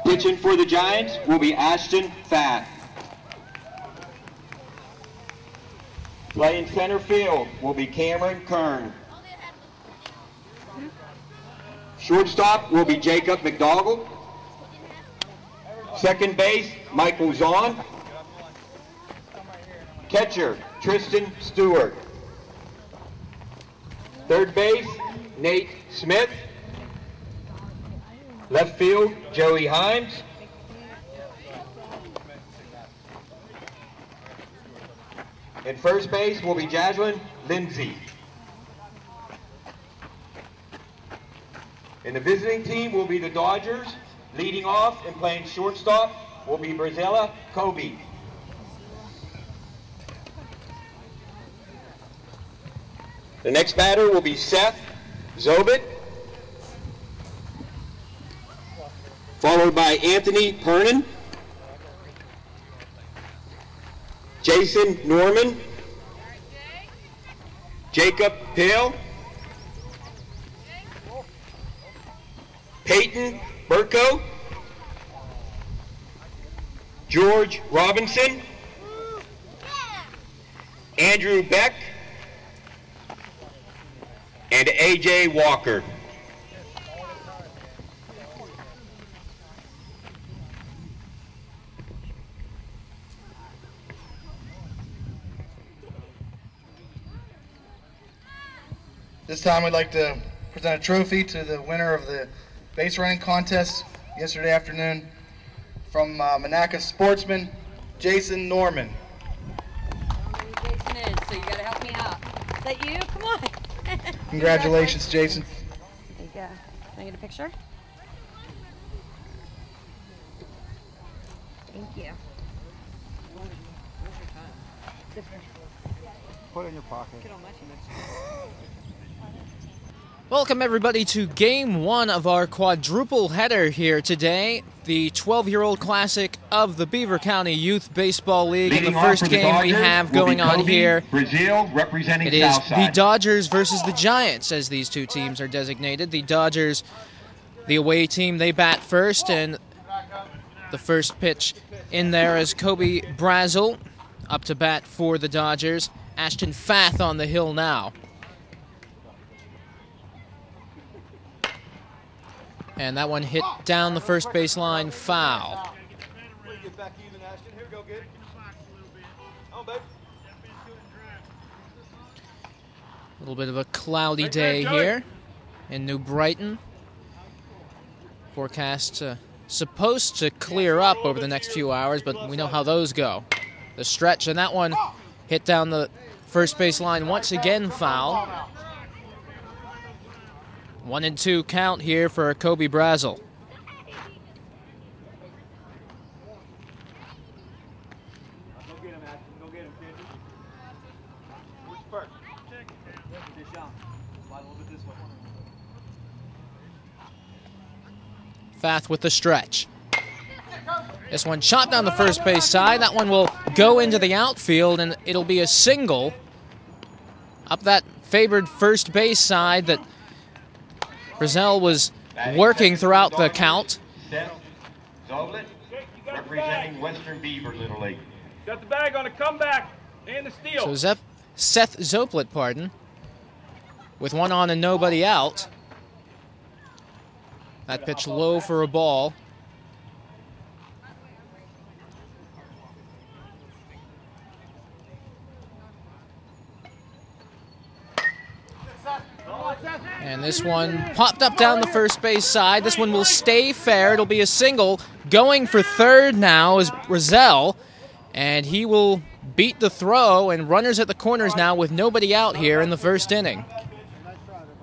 Pitching for the Giants will be Ashton Fath. Playing center field will be Cameron Kern. Shortstop will be Jacob McDougall. Second base, Michael Zahn. Catcher, Tristan Stewart. Third base, Nate Smith. Left field, Joey Himes. And first base will be Jaslyn Lindsay. And the visiting team will be the Dodgers. Leading off and playing shortstop will be Brazella Kobe. The next batter will be Seth Zobit, followed by Anthony Pernin, Jason Norman, Jacob Pale, Peyton Burko, George Robinson, Andrew Beck, and A.J. Walker. This time we'd like to present a trophy to the winner of the base running contest yesterday afternoon from Monaca sportsman Jason Norman. I don't know who Jason is, so you gotta help me out. Is that you? Come on. Congratulations, Jason. There you go. Can I get a picture? Thank you. Put it in your pocket. Get on my team. Welcome everybody to Game 1 of our quadruple header here today. The 12-year-old classic of the Beaver County Youth Baseball League. And the first game we have going on here, Brazil representing it is Southside. the Dodgers versus the Giants, as these two teams are designated. The Dodgers, the away team, they bat first, and the first pitch in there is Kobe Brazel up to bat for the Dodgers. Ashton Fath on the hill now. And that one hit down the first baseline, foul. A little bit of a cloudy day here in New Brighton. Forecast supposed to clear up over the next few hours, but we know how those go. The stretch, and that one hit down the first baseline, once again foul. 1-2 count here for Kobe Brazel. Fath with the stretch. This one shot down the first base side. That one will go into the outfield, and it'll be a single up that favored first base side that Brazel was working throughout the count. Seth Zoblet, representing Western Beaver Little League. Got the bag on a comeback and the steal. So Seth Zoplet, pardon, with one on and nobody out. That pitch low for a ball. And this one popped up down the first base side. This one will stay fair. It'll be a single. Going for third now is Brazel, and he will beat the throw, and runners at the corners now with nobody out here in the first inning.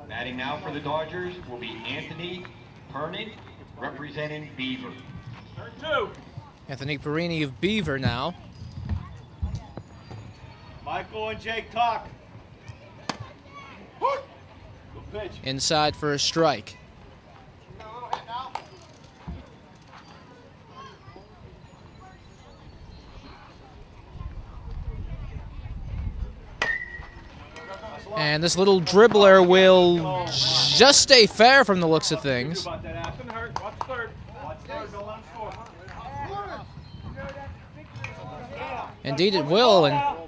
Batting now for the Dodgers will be Anthony Pernin, representing Beaver. Turn two. Anthony Perini of Beaver now. Michael and Jake talk. Good pitch. Inside for a strike. And this little dribbler will just stay fair from the looks of things. Watch third. Watch Indeed it will, and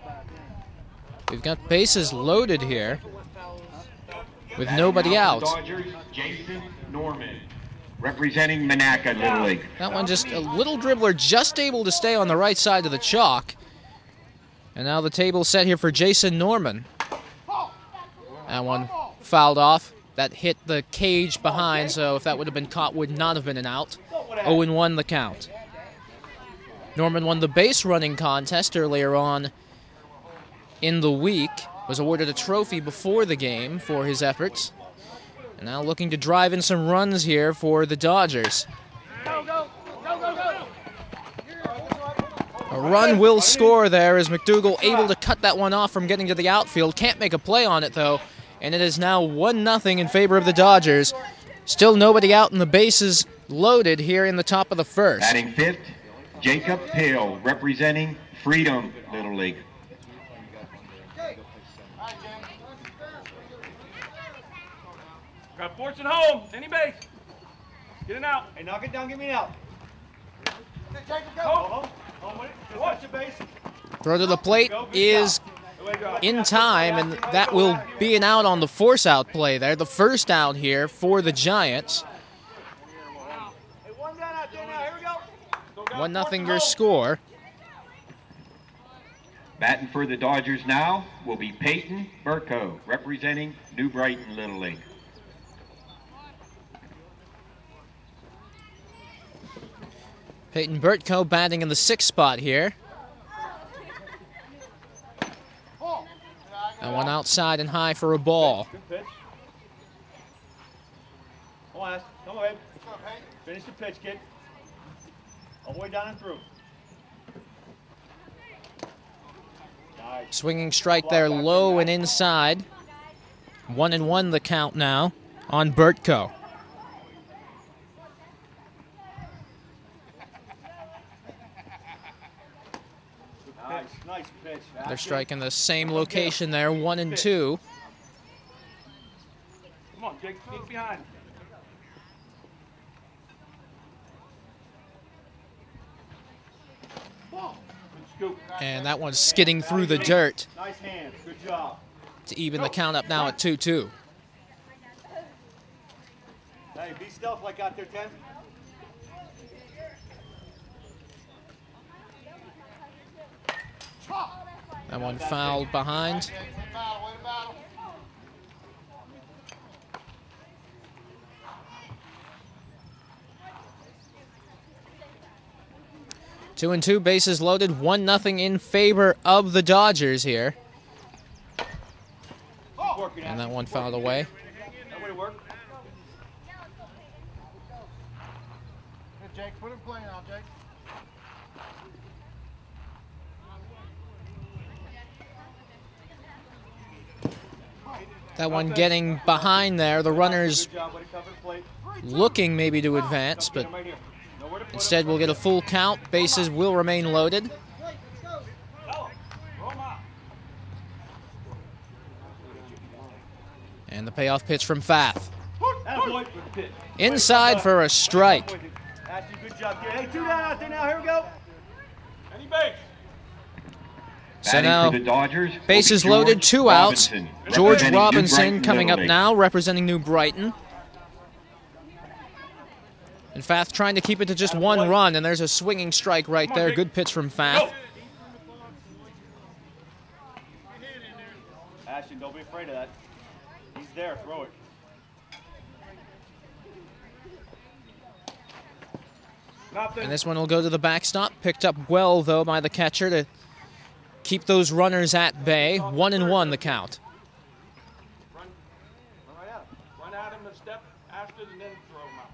we've got bases loaded here with nobody out. Dodgers, Jason Norman, representing Monaca Little League. That one just a little dribbler, just able to stay on the right side of the chalk. And now the table set here for Jason Norman. That one fouled off. That hit the cage behind, so if that would have been caught, would not have been an out. 0-1 the count. Norman won the base running contest earlier on in the week. Was awarded a trophy before the game for his efforts. And now looking to drive in some runs here for the Dodgers. A run will score there as McDougal able to cut that one off from getting to the outfield. Can't make a play on it, though. And it is now 1-0 in favor of the Dodgers. Still nobody out and the bases loaded here in the top of the first. Batting fifth, Jacob Hill, representing Freedom Little League. Got force at home. Any base. Get it out. Hey, knock it down. Get me out. Home. Watch your base. Throw to the plate is in time, and that will be an out on the force-out play there. The first out here for the Giants. 1-0 your score. Batting for the Dodgers now will be Peyton Burko, representing New Brighton Little League. Peyton Burtko batting in the 6th spot here. That one outside and high for a ball. Good pitch. Come ahead. Finish the pitch, kid. All the way down and through. Nice. Swinging strike there low and inside. 1-1 the count now on Burtko. Nice pitch. They're striking the same location there, 1-2. Come on, Jake, sneak behind. Good scoop. And that one's skidding through the dirt Nice hands. Good job. to even the count up now at 2-2. Hey, be stealth like out there, 10. That one fouled behind. Two and two, bases loaded, 1-0 in favor of the Dodgers here. And that one fouled away. That way to work. Hey, Jake, put him playing out, Jake. That one getting behind there. The runners Good job, way to cover the plate. looking maybe to advance, but Right here. Nowhere to put instead we'll get a full count. Bases will remain loaded. And the payoff pitch from Fath. Attaboy, good pitch. Inside for a strike. Ashley, good job, kid. Hey, 2 down out there now. Here we go. Any base. So Batting now, for the Dodgers will be bases George loaded, 2 outs. Robinson, George representing New Robinson Brighton coming up Little League. now, representing New Brighton. And Fath trying to keep it to just 1 run, and there's a swinging strike right there. Good pitch from Fath. Ashton, don't be afraid of that. He's there. Throw it. And this one will go to the backstop. Picked up well, though, by the catcher to keep those runners at bay. 1-1 the count. Run right at him. Run at him and step after and then throw him out.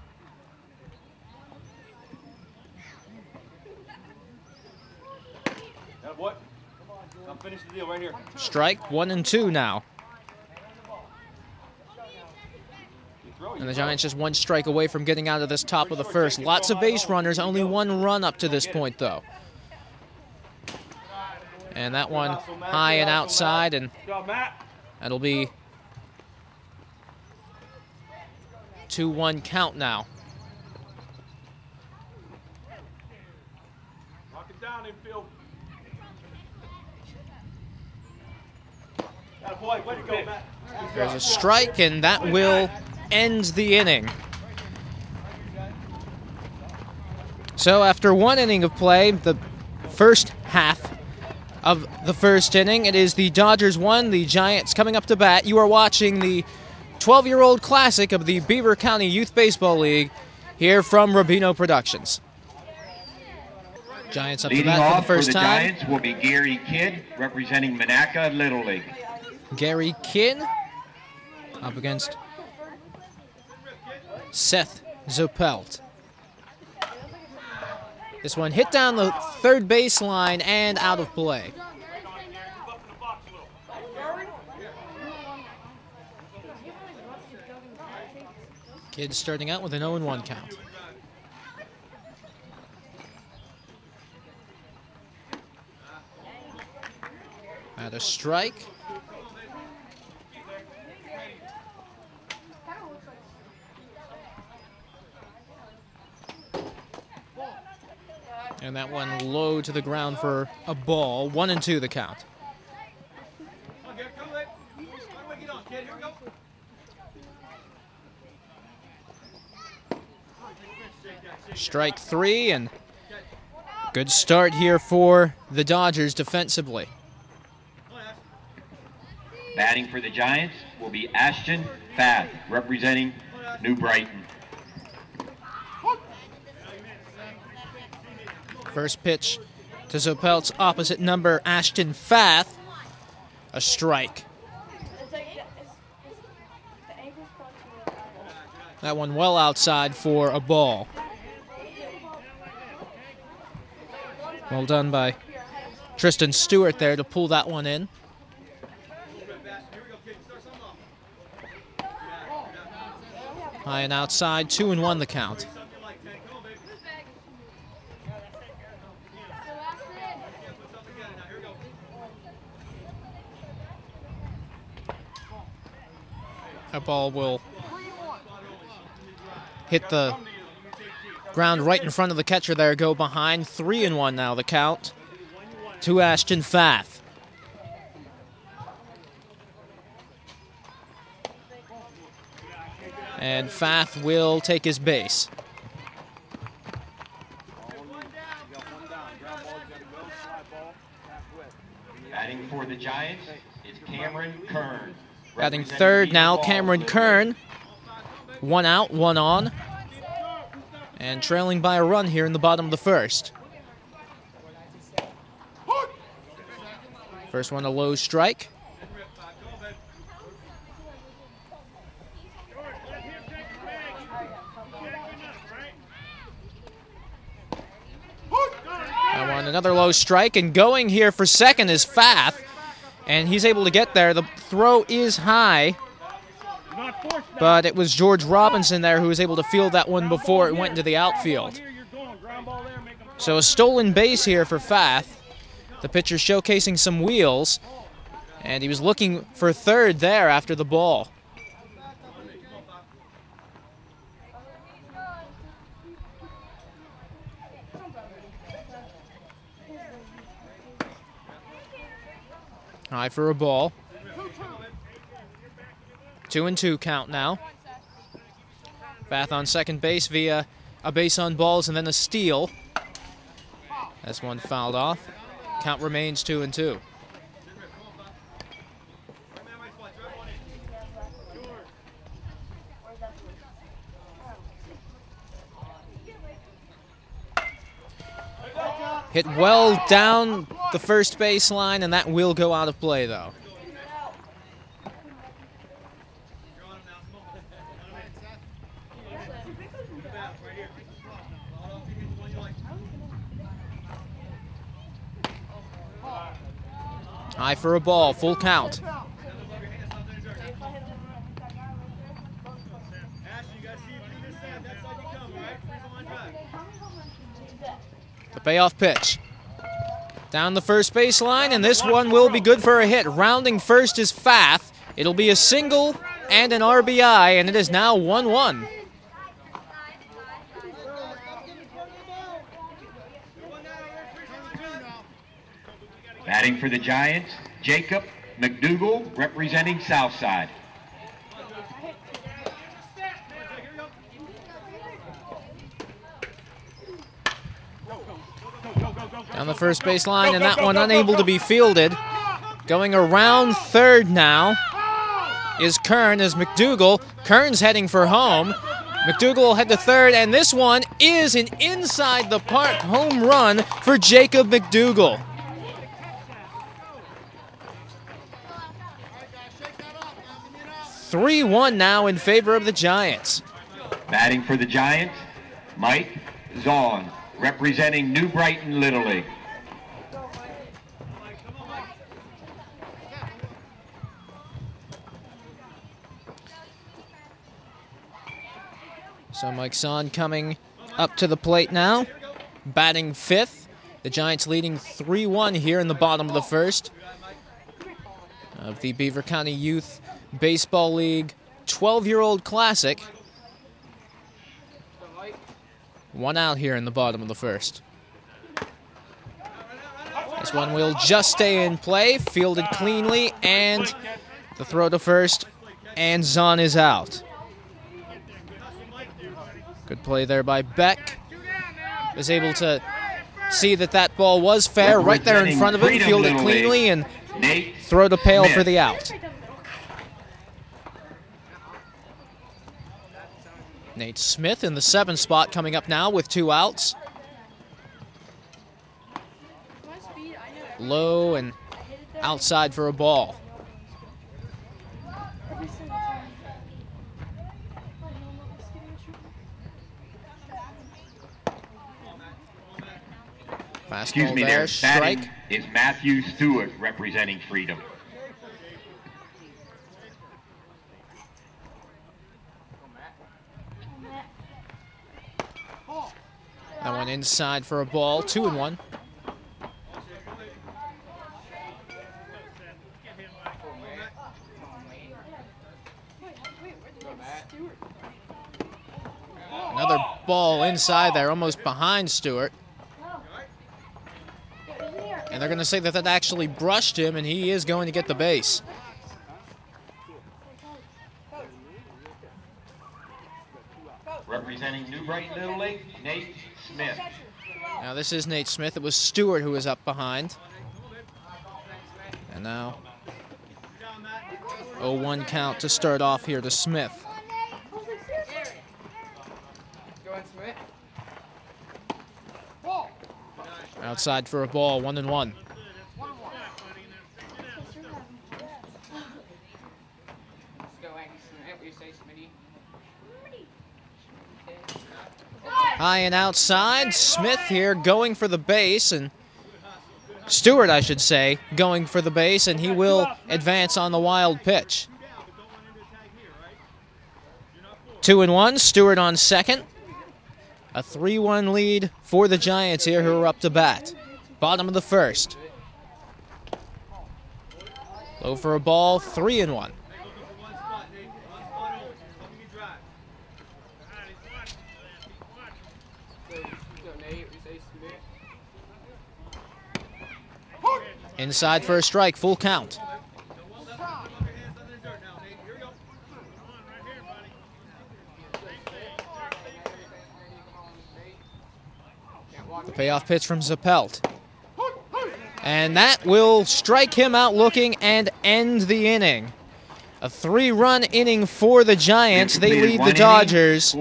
That what? Come finish the deal right here. Strike, 1-2 now. And the Giants just 1 strike away from getting out of this top of the first. Lots of base runners, only 1 run up to this point, though. And that one high and outside, and that'll be 2-1 count now. down infield. Boy, way to go, Matt. There's a strike, and that will end the inning. So after one inning of play, the first half of the first inning, it is the Dodgers 1, the Giants coming up to bat. You are watching the 12-year-old classic of the Beaver County Youth Baseball League here from Rubino Productions. Giants up to Leading bat for the off first for the time. Giants will be Gary Kidd, representing Monaca Little League. Gary Kidd up against Seth Zopelt. This one hit down the third baseline and out of play. Kidd starting out with an 0-1 count. At a strike. And that one low to the ground for a ball. 1-2 the count. Strike 3, and good start here for the Dodgers defensively. Batting for the Giants will be Ashton Fath, representing New Brighton. First pitch to Zopelt's opposite number, Ashton Fath. A strike. That one well outside for a ball. Well done by Tristan Stewart there to pull that one in. High and outside, 2-1 the count. That ball will hit the ground right in front of the catcher there, go behind. 3-1 now the count to Ashton Fath. And Fath will take his base. Batting for the Giants is Cameron Kern. Batting third now, Cameron Kern. 1 out, 1 on. And trailing by a run here in the bottom of the first. First one a low strike. That one another low strike, and going here for second is Fath. And he's able to get there. The throw is high. But it was George Robinson there who was able to field that one before it went into the outfield. So a stolen base here for Fath. The pitcher showcasing some wheels. And he was looking for third there after the ball. High for a ball. 2-2 count now. Fath on second base via a base on balls and then a steal. That's one fouled off. Count remains 2-2. Hit well down the first baseline, and that will go out of play, though. High for a ball, full count. The payoff pitch. Down the first baseline, and this one will be good for a hit. Rounding first is Fath. It'll be a single and an RBI, and it is now 1-1. Batting for the Giants, Jacob McDougal, representing Southside. Down the first baseline, and that one unable to be fielded. Going around third now is Kern as McDougal. Kern's heading for home. McDougal will head to third, and this one is an inside the park home run for Jacob McDougal. (3-1) now in favor of the Giants. Batting for the Giants, Mike Zahn, representing New Brighton Little League. So Mike Zahn coming up to the plate now, batting fifth. The Giants leading 3-1 here in the bottom of the first of the Beaver County Youth Baseball League 12-year-old Classic. 1 out here in the bottom of the first. This one will just stay in play, fielded cleanly, and the throw to first, and Zahn is out. Good play there by Beck. Was able to see that that ball was fair right there in front of him, fielded cleanly, and throw to Pale for the out. Nate Smith in the 7th spot coming up now with 2 outs. Low and outside for a ball. Excuse me, there, batting strike. is Matthew Stewart, representing Freedom. That one inside for a ball, 2-1. Another ball inside there, almost behind Stewart. And they're going to say that that actually brushed him, and he is going to get the base. Representing New Brighton Little League, Nate Smith. Now this is Nate Smith. It was Stewart who was up behind. And now 0-1 count to start off here to Smith. Outside for a ball, 1-1. High and outside, Smith here going for the base, and Stewart, I should say, going for the base, and he will advance on the wild pitch. 2-1, Stewart on second. A 3-1 lead for the Giants here, who are up to bat. Bottom of the first. Low for a ball, 3-1. Inside for a strike, full count. The payoff pitch from Zappelt. And that will strike him out looking and end the inning. A 3-run inning for the Giants. They lead the Dodgers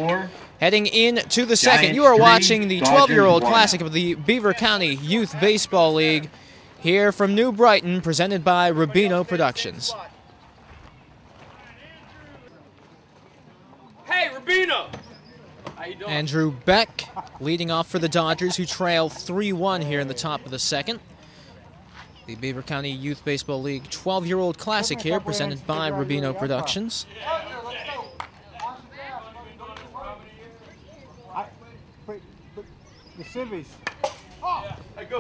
heading into the second. You are watching the 12-year-old Classic of the Beaver County Youth Baseball League here from New Brighton, presented by Rubino Productions. Hey, Rubino! How you doing? Andrew Beck leading off for the Dodgers, who trail 3-1 here in the top of the second. The Beaver County Youth Baseball League 12-year-old Classic here, presented by Rubino Productions.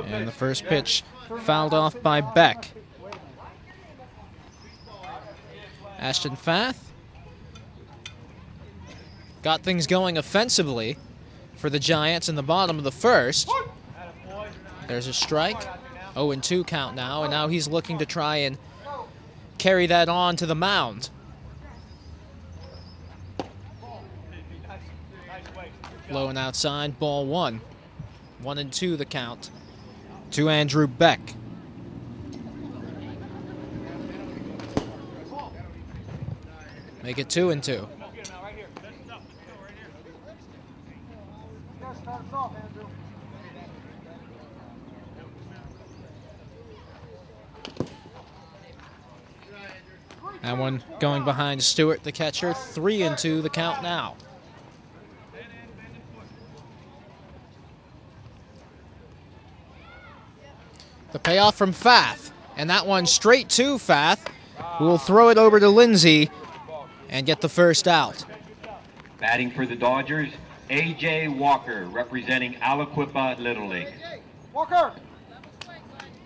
And the first pitch fouled off by Beck. Ashton Fath got things going offensively for the Giants in the bottom of the first. There's a strike. 0-2 count now, and now he's looking to try and carry that on to the mound. Low and outside, ball 1. 1-2 the count to Andrew Beck. Make it 2-2. That one going behind Stewart, the catcher. 3-2 the count now. The payoff from Fath, and that one straight to Fath, who will throw it over to Lindsay and get the first out. Batting for the Dodgers, A.J. Walker, representing Aliquippa Little League. Walker!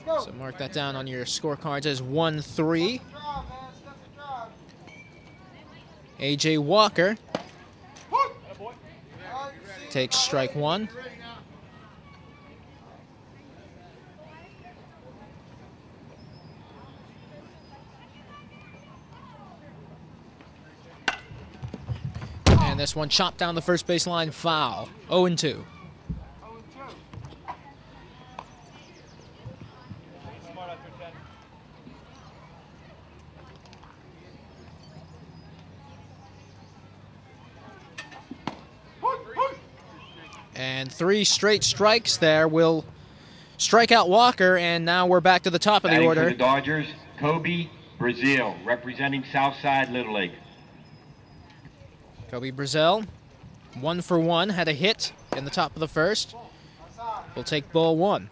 So mark that down on your scorecards as 1-3. A.J. Walker takes strike 1. And this one chopped down the first baseline, foul. 0-2. And 3 straight strikes there will strike out Walker, and now we're back to the top of the order. For the Dodgers, Kobe Brazil, representing Southside Little League. Kobe Brazil, 1 for 1, had a hit in the top of the first. We'll take ball 1.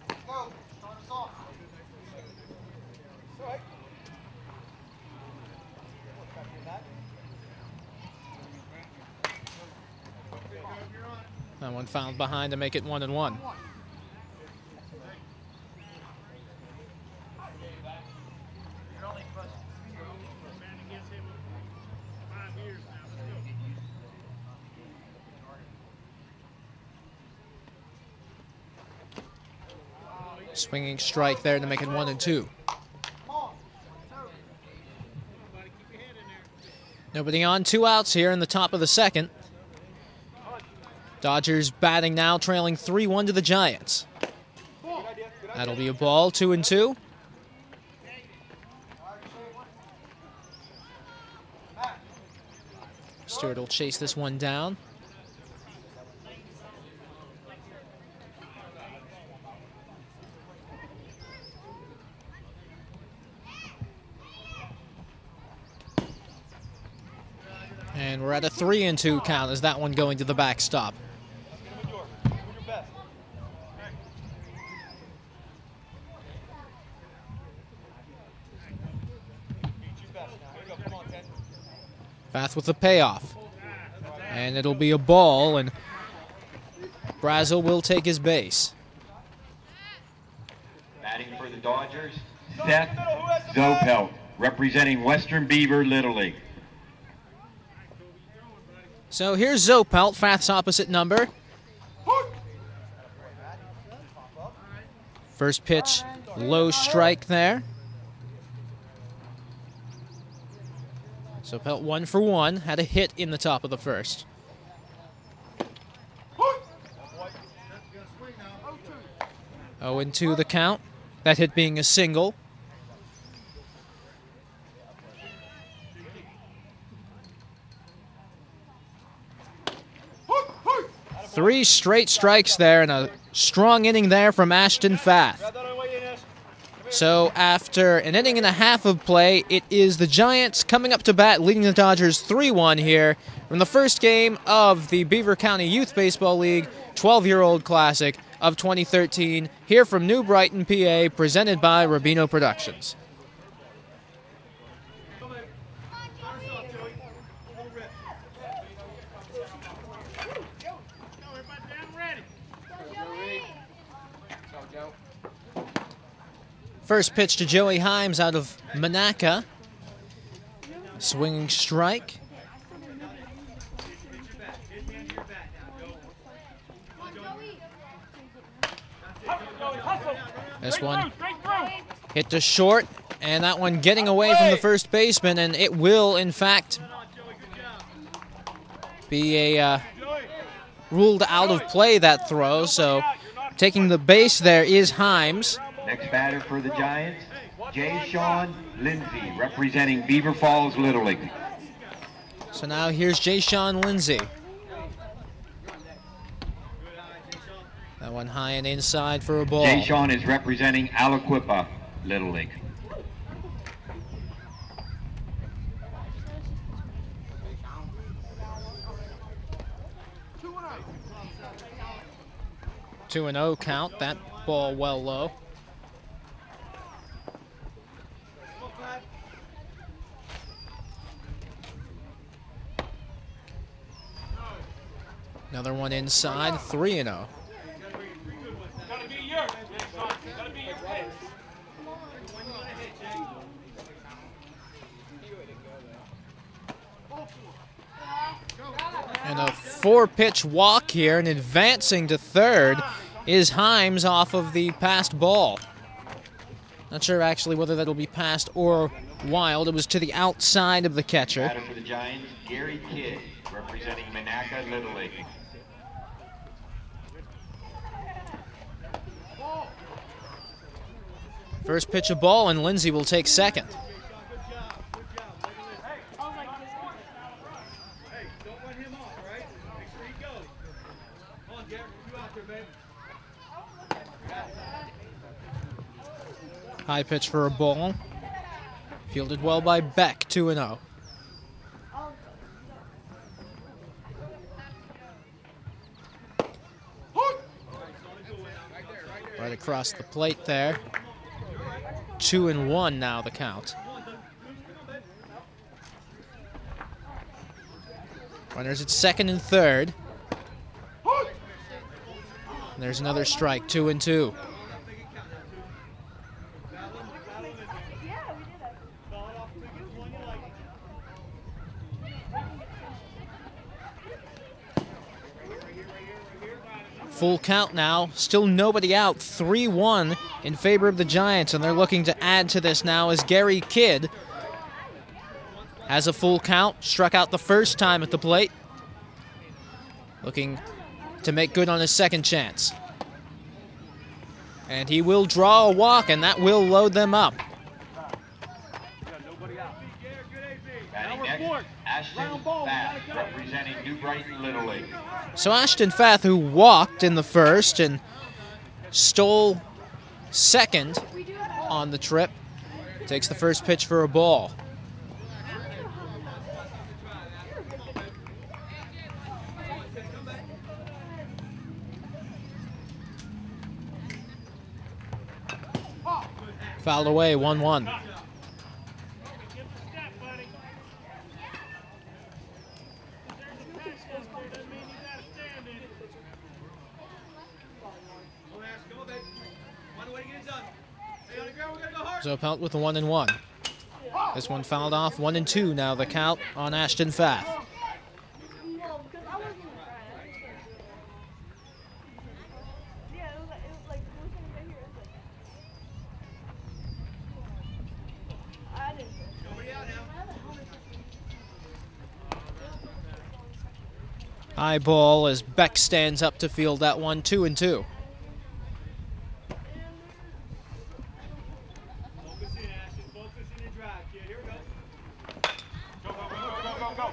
That one fouled behind to make it 1-1. Swinging strike there to make it 1-2. Nobody on, 2 outs here in the top of the second. Dodgers batting now, trailing 3-1 to the Giants. That'll be a ball, 2-2. Stewart will chase this one down. And we're at a 3-2 count as that one going to the backstop. Fath with the payoff. And it'll be a ball, and Brazil will take his base. Batting for the Dodgers, Seth Zopelt, representing Western Beaver Little League. So here's Zopelt, Fath's opposite number. First pitch, low strike there. Zopelt 1 for 1, had a hit in the top of the first. Oh, 0-2 the count. That hit being a single. Three straight strikes there, and a strong inning there from Ashton Fath. So after an inning and a half of play, it is the Giants coming up to bat, leading the Dodgers 3-1 here from the first game of the Beaver County Youth Baseball League 12-year-old Classic of 2013, here from New Brighton, PA, presented by Rubino Productions. First pitch to Joey Himes out of Monaca. Swinging strike. This one hit to short, and that one getting away from the first baseman, and it will, in fact, be a ruled out of play, that throw. So taking the base there is Himes. Next batter for the Giants, J. Sean Lindsay, representing Beaver Falls Little League. So now here's J. Sean Lindsay. That one high and inside for a ball. J. Sean is representing Aliquippa Little League. Two and 0 count. That ball well low. Another one inside. 3 and 0. And a 4-pitch walk here, and advancing to third is Himes off of the passed ball. Not sure actually whether that'll be passed or wild. It was to the outside of the catcher. Batter for the Giants, Gary Kidd, representing Monaca Little League. First pitch of ball, and Lindsay will take second. High pitch for a ball. Fielded well by Beck, 2 and 0. Right across the plate there. 2 and 1 now the count. Runners at second and third. And there's another strike, 2 and 2. Full count now, still nobody out, 3-1 in favor of the Giants, and they're looking to add to this now as Gary Kidd has a full count, struck out the first time at the plate, looking to make good on his second chance. And he will draw a walk, and that will load them up. Batting next, Ashton Fath, representing New Brighton Little League. So Ashton Fath, who walked in the first and stole second on the trip, takes the first pitch for a ball. Fouled away, 1-1. Zopelt with the 1-1. This one fouled off, 1-2 now the count on Ashton Fath. High ball as Beck stands up to field that one, 2-2.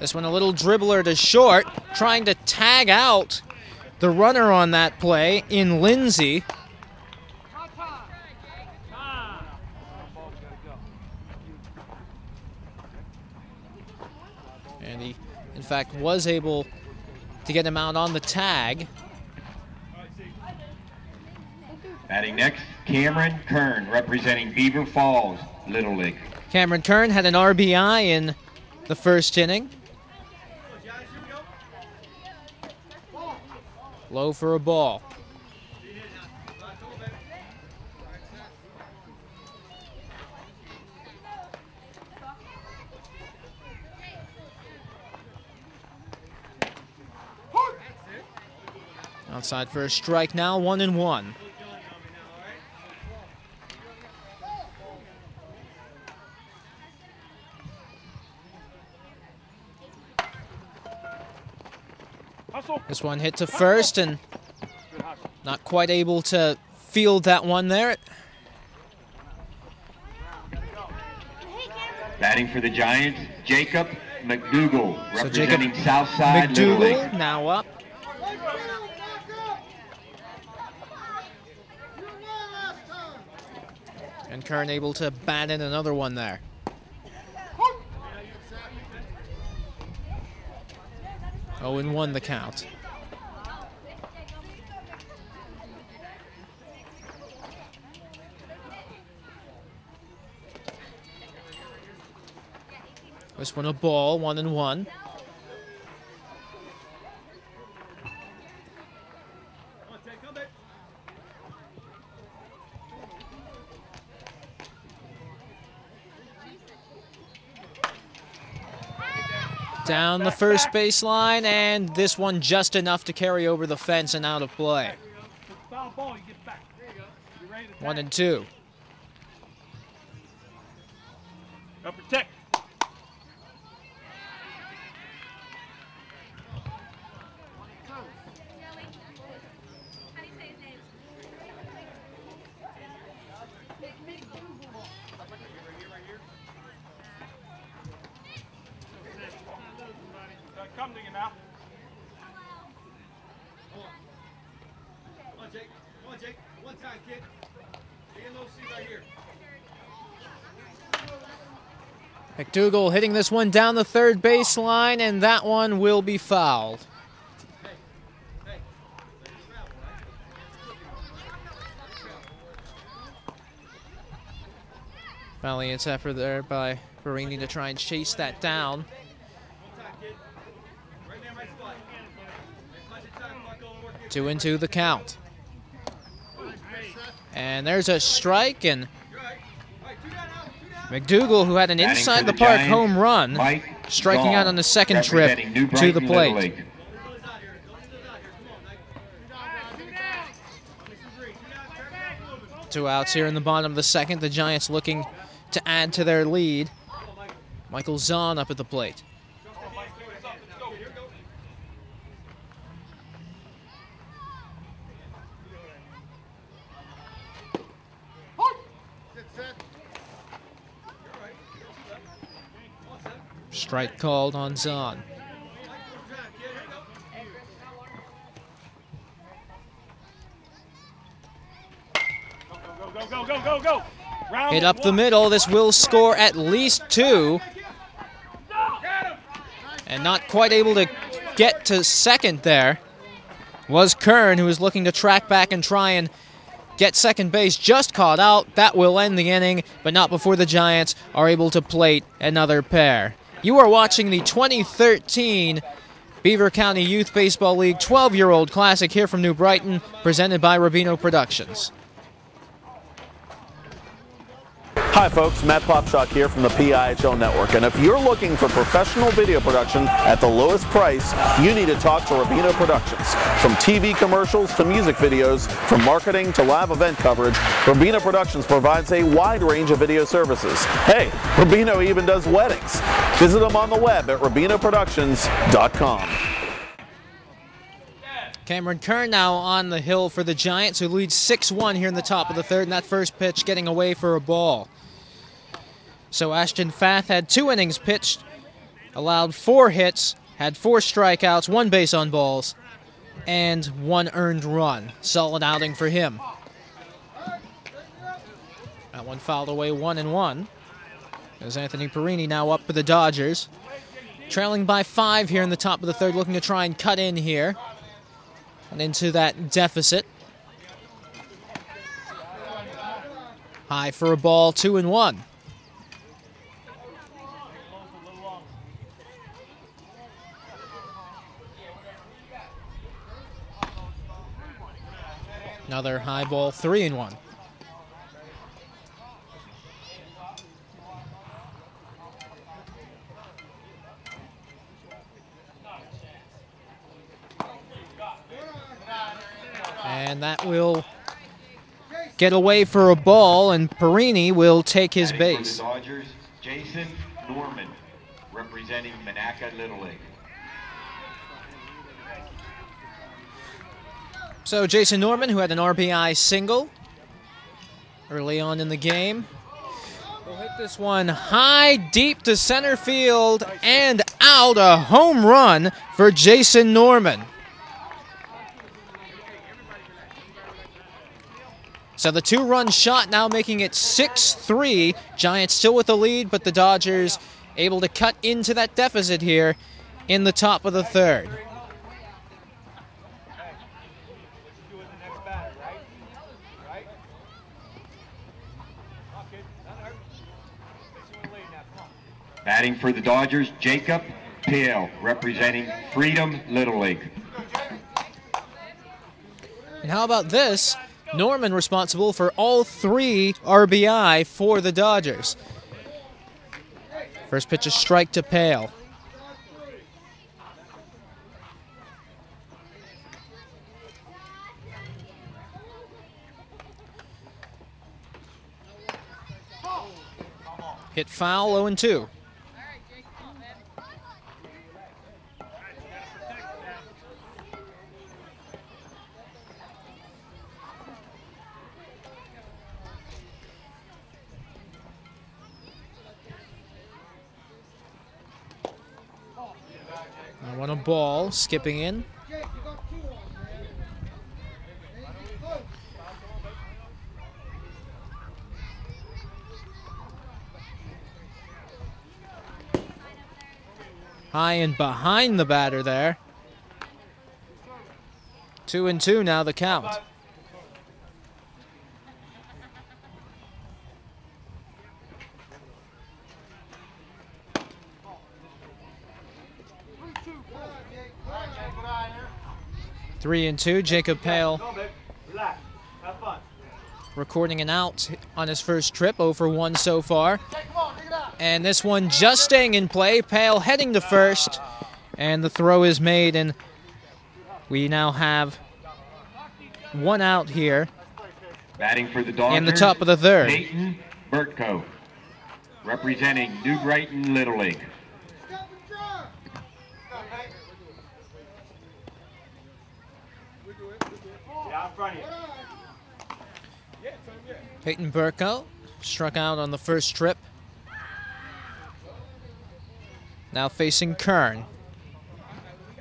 This one a little dribbler to short, trying to tag out the runner on that play in Lindsay. And he, in fact, was able to get him out on the tag. Batting next, Cameron Kern, representing Beaver Falls Little League. Cameron Kern had an RBI in the first inning. Low for a ball. Outside for a strike now, 1-1. This one hit to first and not quite able to field that one there. Batting for the Giants, Jacob McDougal, So representing Jacob Southside Little League. McDougal now up. And Kern able to bat in another one there. Oh, and 1 the count. This one a ball, 1-1. Down the first baseline, and this one just enough to carry over the fence and out of play. 1-2. Now protect. Come to you now. Come on, Jake. Come on, Jake. One time, kid. Get in those seats right here. McDougal hitting this one down the third baseline, and that one will be fouled. Valiant effort there by Barini to try and chase that down. 2-2 the count. And there's a strike, and McDougal, who had an inside the park home run, striking out on the second trip to the plate. Two outs here in the bottom of the second. The Giants looking to add to their lead. Michael Zahn up at the plate. Strike called on Zahn. Go. Hit up the middle. This will score at least 2. And not quite able to get to second there was Kern, who was looking to track back and try and get second base. Just caught out. That will end the inning, but not before the Giants are able to plate another pair. You are watching the 2013 Beaver County Youth Baseball League 12-year-old Classic here from New Brighton, presented by Rubino Productions. Hi folks, Matt Popshock here from the PIHL Network, and if you're looking for professional video production at the lowest price, you need to talk to Rubino Productions. From TV commercials to music videos, from marketing to live event coverage, Rubino Productions provides a wide range of video services. Hey, Rubino even does weddings. Visit them on the web at rubinoproductions.com. Cameron Kern now on the hill for the Giants, who leads 6-1 here in the top of the third, and that first pitch getting away for a ball. So Ashton Fath had 2 innings pitched, allowed 4 hits, had 4 strikeouts, 1 base on balls, and 1 earned run. Solid outing for him. That one fouled away 1-1. As Anthony Perini now up for the Dodgers. Trailing by 5 here in the top of the third, looking to try and cut in here and into that deficit. High for a ball, 2-1. Another high ball, 3-1. And that will get away for a ball, and Perini will take his base. For the Dodgers, Jason Norman, representing Monaca Little League. So Jason Norman, who had an RBI single early on in the game, will hit this one high, deep to center field and out. A home run for Jason Norman. So the two-run shot now making it 6-3. Giants still with the lead, but the Dodgers able to cut into that deficit here in the top of the third. Batting for the Dodgers, Jacob Pale, representing Freedom Little League. And how about this? Norman responsible for all 3 RBI for the Dodgers. First pitch, a strike to Pale. Hit foul, 0-2. I want a ball, skipping in. High and behind the batter there. 2-2 now the count. Three and two, Jacob Pale recording an out on his first trip, 0 for 1 so far. And this one just staying in play, Pale heading to first, and the throw is made, and we now have 1 out here. Batting for the Dodgers, in the top of the third. Peyton Burtko, representing New Brighton Little League. Peyton Burtko struck out on the first trip. Now facing Kern.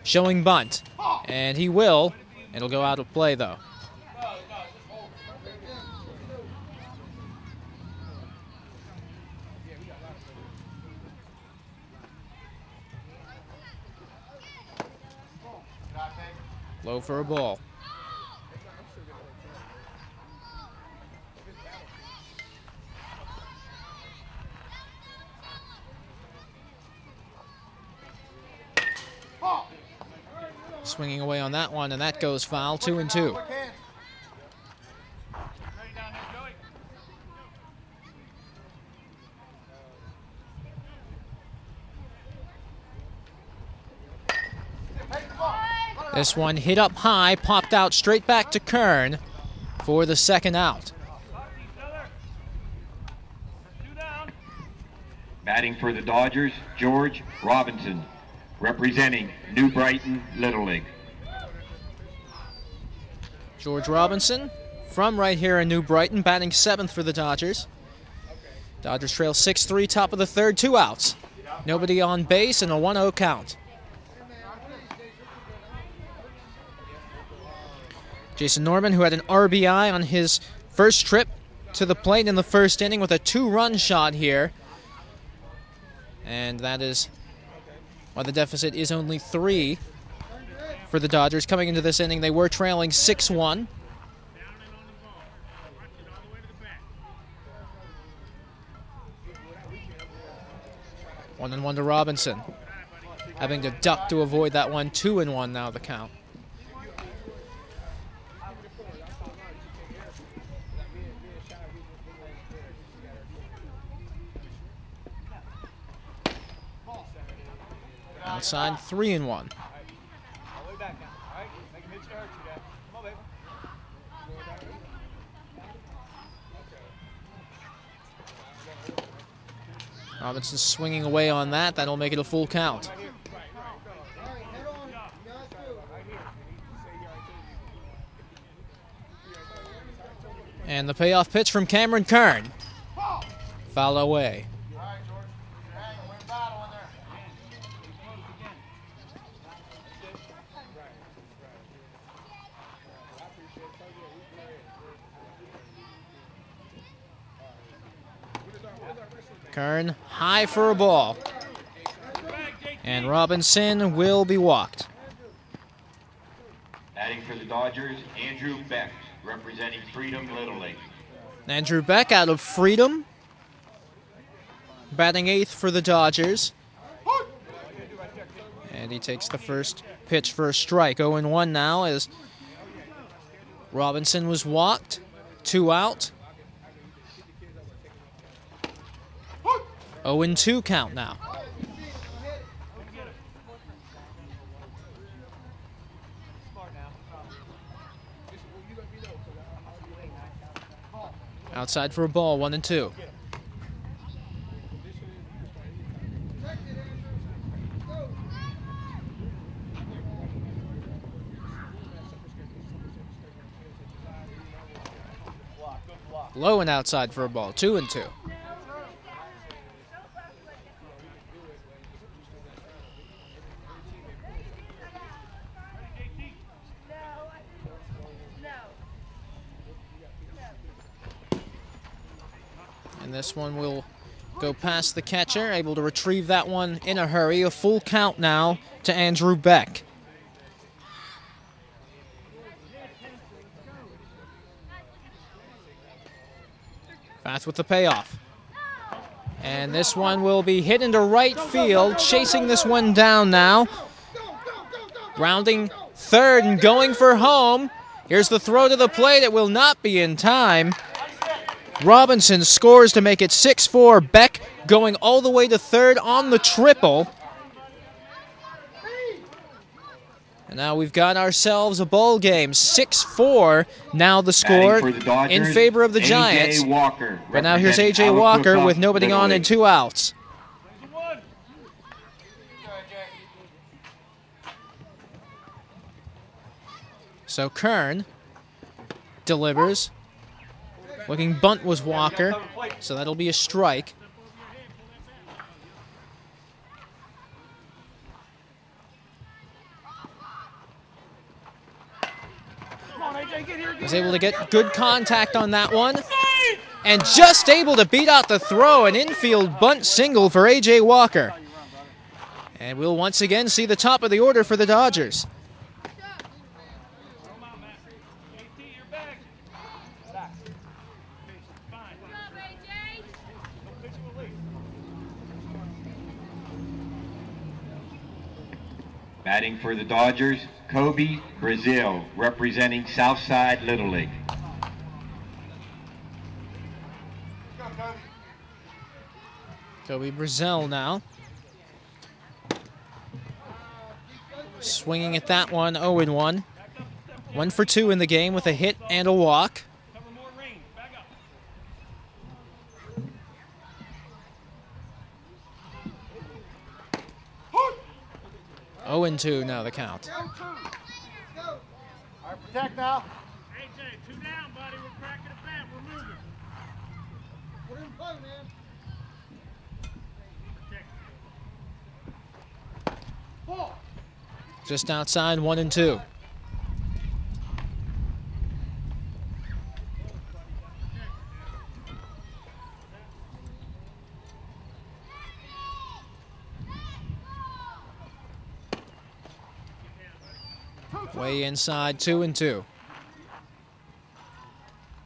Showing bunt. And he will. It'll go out of play though. Low for a ball. Swinging away on that one, and that goes foul, 2-2. This one hit up high, popped out straight back to Kern for the second out. Batting for the Dodgers, George Robinson, representing New Brighton Little League. George Robinson from right here in New Brighton, batting 7th for the Dodgers. Dodgers trail 6-3, top of the third, 2 outs. Nobody on base and a 1-0 count. Jason Norman, who had an RBI on his first trip to the plate in the first inning with a 2-run shot here. And that is why the deficit is only 3 for the Dodgers. Coming into this inning, they were trailing 6-1. One and one to Robinson. Having to duck to avoid that one. 2-1 now the count. Outside, 3-1. Robinson swinging away on that. That'll make it a full count. And the payoff pitch from Cameron Kern. Foul away. Kern high for a ball. And Robinson will be walked. Batting for the Dodgers, Andrew Beck, representing Freedom Little League. Andrew Beck out of Freedom. Batting 8th for the Dodgers. And he takes the first pitch for a strike. 0-1 now as Robinson was walked. 2 out. 0-2 count now. Outside for a ball, 1-2. Low and outside for a ball, 2-2. And this one will go past the catcher, able to retrieve that one in a hurry. A full count now to Andrew Beck. Fath with the payoff. And this one will be hit into right field, chasing this one down now. Rounding third and going for home. Here's the throw to the plate. It will not be in time. Robinson scores to make it 6-4. Beck going all the way to third on the triple. And now we've got ourselves a ball game. 6-4 now the score in favor of the Giants. But now here's A.J. Walker with nobody on and 2 outs. So Kern delivers. Looking bunt was Walker, so that'll be a strike. Was able to get good contact on that one. And just able to beat out the throw. An infield bunt single for A.J. Walker. And we'll once again see the top of the order for the Dodgers. Batting for the Dodgers, Kobe Brazil, representing Southside Little League. Kobe Brazil now. Swinging at that one, 0-1. 1 for 2 in the game with a hit and a walk. 0-2 now the count. All right, protect now. AJ, 2 down, buddy. We're cracking the bat. We're moving. We're in play, man. Ball. Just outside, 1-2. Way inside, 2-2.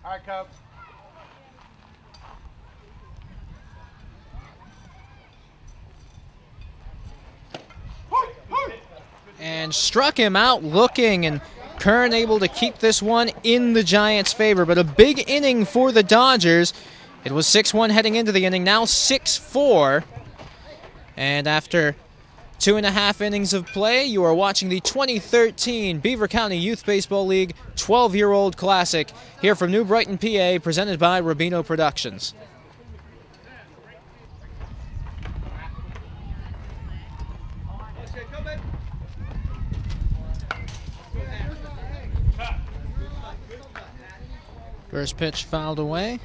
All right, Cubs. And struck him out looking, and Kern able to keep this one in the Giants' favor. But a big inning for the Dodgers. It was 6-1 heading into the inning, now 6-4. And after 2.5 innings of play, you are watching the 2013 Beaver County Youth Baseball League 12-Year-Old Classic here from New Brighton, PA, presented by Rubino Productions. First pitch fouled away.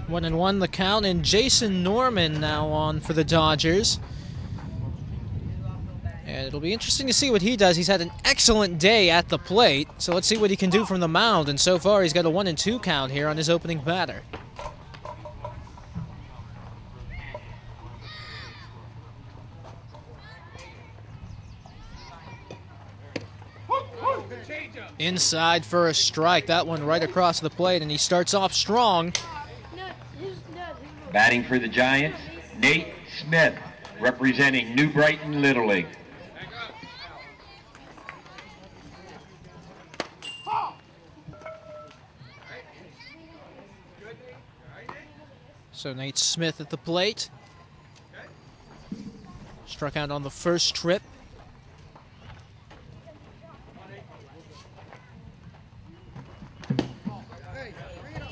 One and one the count, and Jason Norman now on for the Dodgers. And it'll be interesting to see what he does. He's had an excellent day at the plate, so let's see what he can do from the mound. And so far, he's got a 1-2 count here on his opening batter. Inside for a strike. That one right across the plate, and he starts off strong. Batting for the Giants, Nate Smith, representing New Brighton Little League. So Nate Smith at the plate. Struck out on the first trip.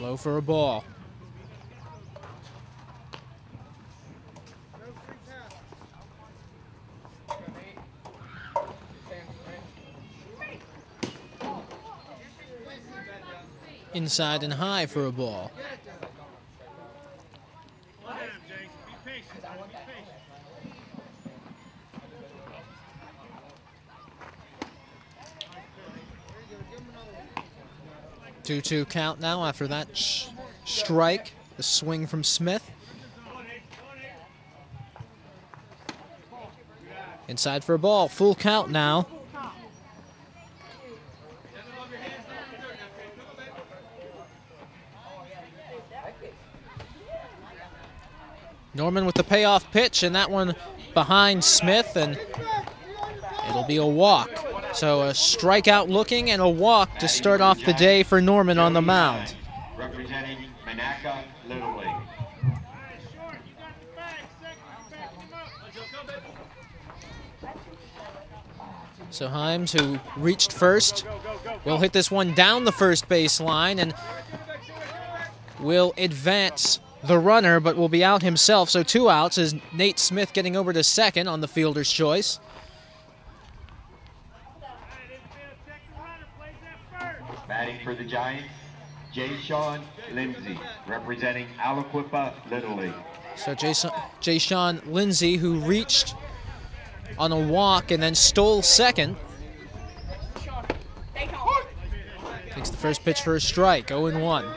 Low for a ball. Inside and high for a ball. 2-2 count now after that strike, the swing from Smith. Inside for a ball, full count now. Norman with the payoff pitch, and that one behind Smith, and it'll be a walk. So a strikeout looking and a walk to start off the day for Norman on the mound. Representing Monaca Little League. So Himes, who reached first, will hit this one down the first base line and will advance the runner, but will be out himself. So 2 outs as Nate Smith getting over to second on the fielder's choice. Batting for the Giants, Jay-Sean Lindsay, representing Aliquippa Little League. So Jay-Sean Lindsay, who reached on a walk and then stole second. Takes the first pitch for a strike, 0-1.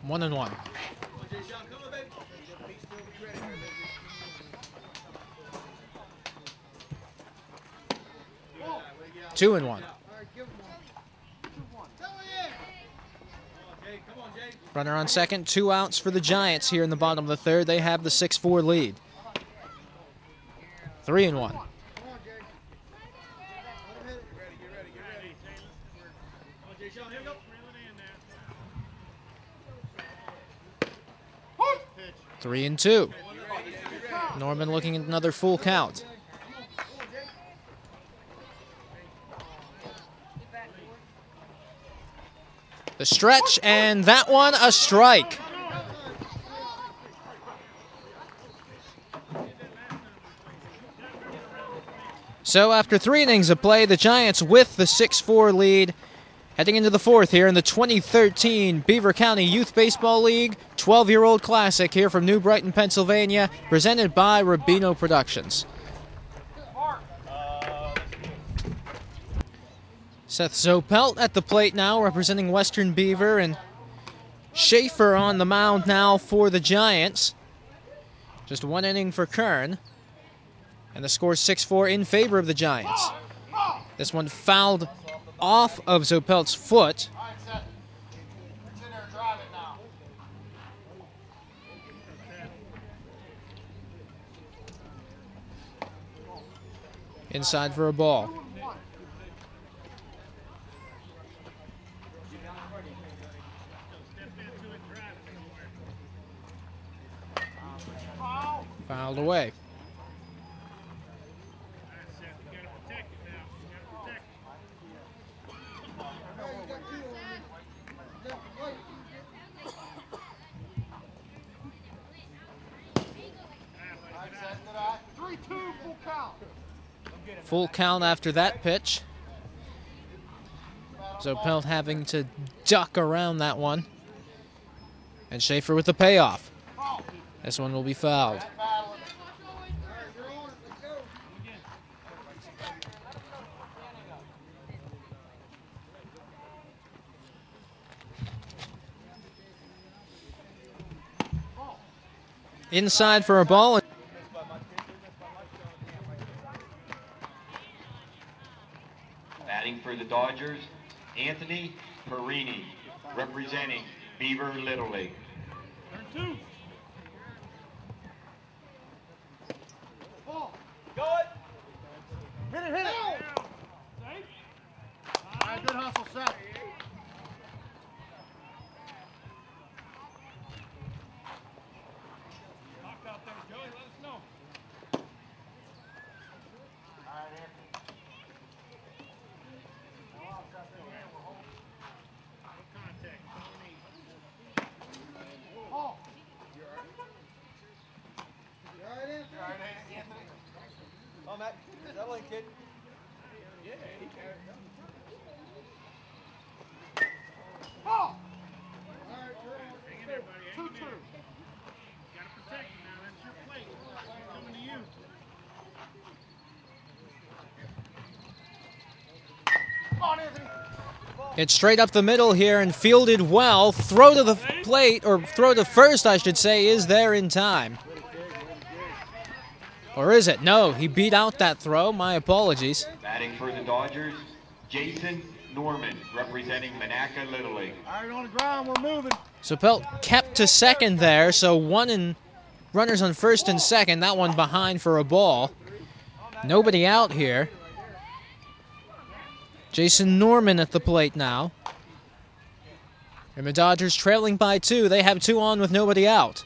One and one. Two and one. Runner on second, 2 outs for the Giants here in the bottom of the third. They have the 6-4 lead. 3 and one. Three and two. Norman looking at another full count. The stretch, and that one a strike. So after 3 innings of play, the Giants with the 6-4 lead, heading into the fourth here in the 2013 Beaver County Youth Baseball League 12-year-old Classic here from New Brighton, Pennsylvania, presented by Rubino Productions. Seth Zopelt at the plate now, representing Western Beaver, and Schaefer on the mound now for the Giants. Just 1 inning for Kern, and the score 6-4 in favor of the Giants. This one fouled off of Zopelt's foot. Inside for a ball. Fouled away. Full count after that pitch. So Pelt having to duck around that one. And Schaefer with the payoff. This one will be fouled. Inside for a ball. Batting for the Dodgers, Anthony Perini, representing Beaver Little League. Turn 2. Go it. Hit it, hit it. Safe. All right, good hustle, set. Knock out there, Joey. Let us know. Oh, Matt, that one, kid. Yeah, he can. Ball. Hang in there, buddy. Hang in there. Gotta protect him now. That's your plate. He's coming to you. Come on, Anthony. It's straight up the middle here and fielded well. Throw to the plate, or throw to first, I should say, is there in time. Or is it? No, he beat out that throw. My apologies. Batting for the Dodgers, Jason Norman, representing Monaca Little League. All right, on the ground, we're moving. So Pelt kept to second there, so runners on first and second. That one behind for a ball. Nobody out here. Jason Norman at the plate now. And the Dodgers trailing by 2. They have 2 on with nobody out.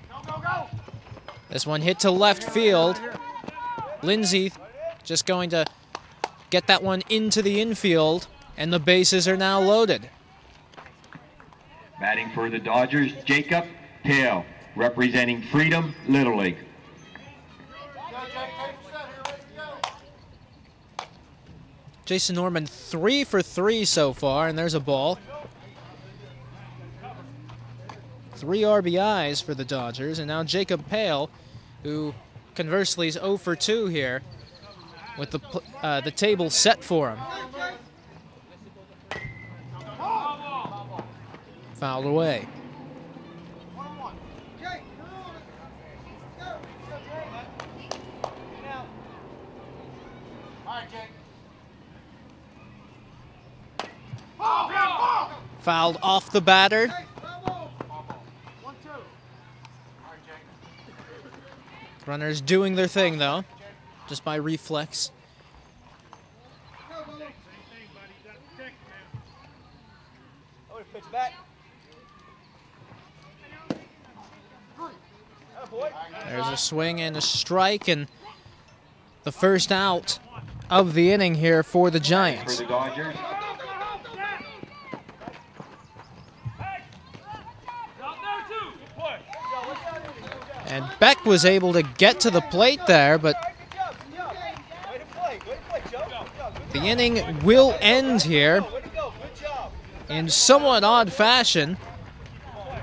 Go, go, go. This one hit to left field. Lindsay just going to get that one into the infield, and the bases are now loaded. Batting for the Dodgers, Jacob Hale, representing Freedom Little League. Jason Norman 3 for 3 so far, and there's a ball. 3 RBIs for the Dodgers, and now Jacob Hale, who conversely is 0 for 2 here, with the table set for him. Fouled away. Fouled off the batter. Runners doing their thing, though, just by reflex. There's a swing and a strike, and the first out of the inning here for the Giants. For the Dodgers, And Beck was able to get to the plate there, but the inning will end here in somewhat odd fashion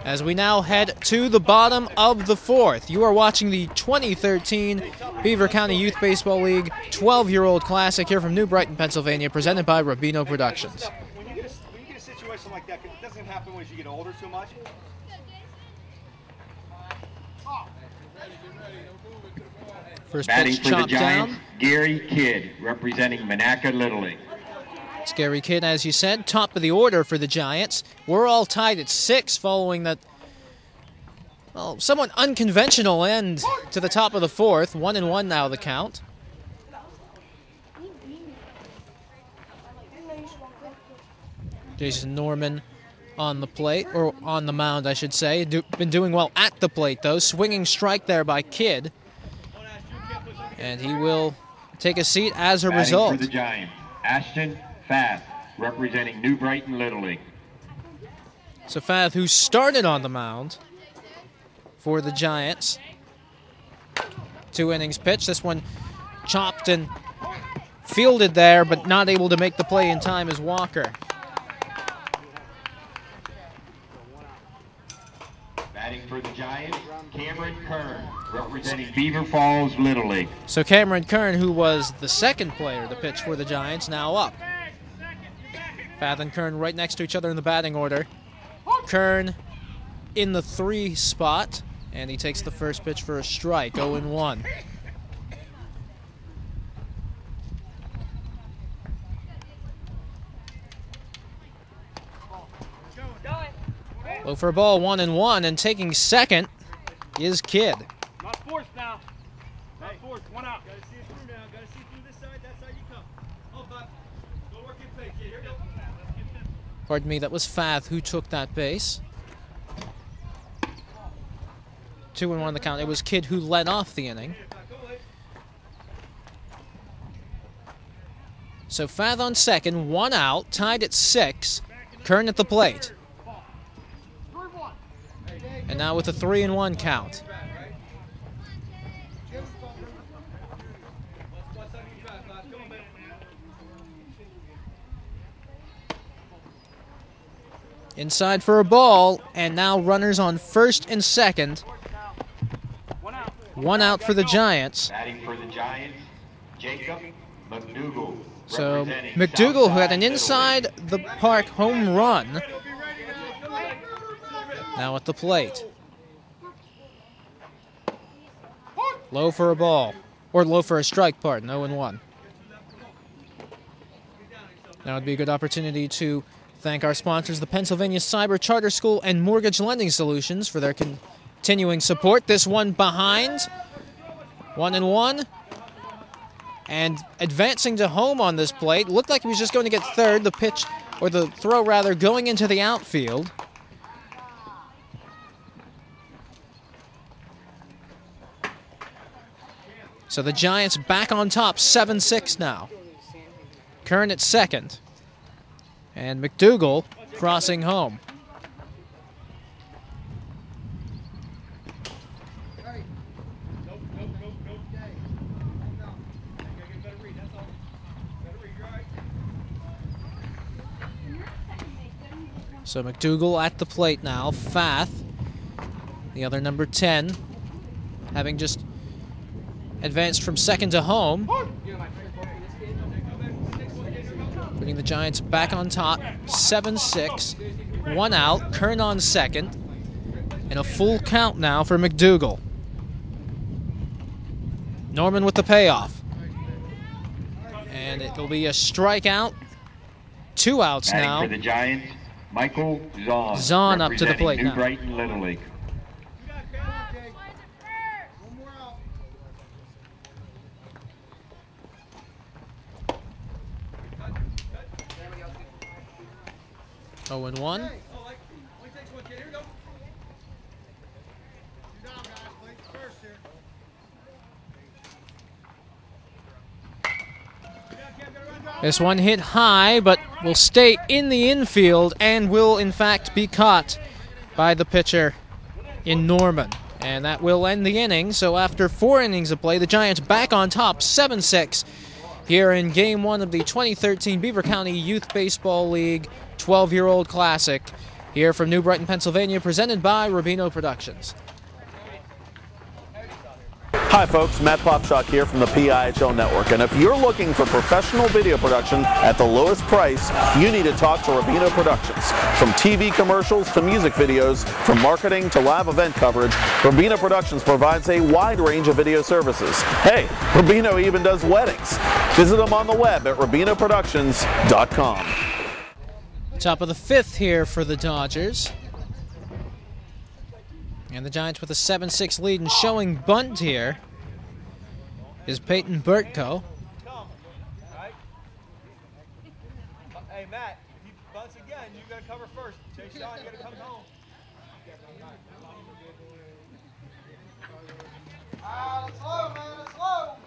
as we now head to the bottom of the 4th. You are watching the 2013 Beaver County Youth Baseball League 12-year-old Classic here from New Brighton, Pennsylvania, presented by Rubino Productions. When you get a situation like that, it doesn't happen as you get older too much. First batting pitch for the chopped Giants, down. Gary Kidd, representing Monaca Little League. Scary Kid, as you said, top of the order for the Giants. We're all tied at 6 following that, well, somewhat unconventional end to the top of the 4th. 1-1 now the count. Jason Norman on the plate, or on the mound, I should say. Been doing well at the plate, though. Swinging strike there by Kidd. And he will take a seat as a result. Batting for the Giants, Ashton Fast, representing New Brighton Little League. So Fath, who started on the mound for the Giants. 2 innings pitched. This one chopped and fielded there, but not able to make the play in time is Walker. Batting for the Giants, Cameron Kern, representing Beaver Falls Little League. So Cameron Kern, who was the second player to pitch for the Giants, now up. Fath and Kern right next to each other in the batting order. Kern in the 3 spot, and he takes the first pitch for a strike, 0-1. Low for a ball, 1-1, and taking second is Kidd. Not forced now. Not forced. One out. Gotta see it through now. Gotta see through this side. That's how you come. Oh, Bob. Go work your face. Here we go. Let's get this. Pardon me, that was Fath who took that base. 2-1 the count. It was Kidd who led off the inning. So Fath on second, 1 out, tied at 6. Kern at the plate. And now with a 3-1 count. Inside for a ball, and now runners on first and second. 1 out for the Giants. Batting for the Giants, Jacob McDougal. So representing McDougal, who had an Southside inside the park home run, now at the plate. Low for a ball, or low for a strike, pardon, 0-1. Now would be a good opportunity to thank our sponsors, the Pennsylvania Cyber Charter School and Mortgage Lending Solutions, for their continuing support. This one behind, 1-1. And advancing to home on this plate. Looked like he was just going to get third. The pitch, or the throw rather, going into the outfield. So the Giants back on top, 7-6 now. Kern at second. And McDougal crossing home. So McDougal at the plate now. Fath, the other number 10, having just advanced from second to home. Putting the Giants back on top, 7-6. 1 out, Kern on second. And a full count now for McDougal. Norman with the payoff. And it'll be a strikeout. 2 outs Batting now. for the Giants, Michael Zahn. Zahn up to the plate representing now. New Brighton Little League. Oh, and 1. This one hit high, but will stay in the infield and will, in fact, be caught by the pitcher in Norman. And that will end the inning. So after 4 innings of play, the Giants back on top, 7-6, here in Game 1 of the 2013 Beaver County Youth Baseball League 12-Year-Old Classic, here from New Brighton, Pennsylvania, presented by Rubino Productions. Hi folks, Matt Popshock here from the PIHL Network, and if you're looking for professional video production at the lowest price, you need to talk to Rubino Productions. From TV commercials to music videos, from marketing to live event coverage, Rubino Productions provides a wide range of video services. Hey, Rubino even does weddings. Visit them on the web at rubinoproductions.com. Top of the 5th here for the Dodgers. And the Giants with a 7-6 lead, and showing bunt here is Peyton Burtko. Hey, Matt, if he bunts again, you got to cover first. Chase Sean, you got to come home. It's slow, man. It's slow.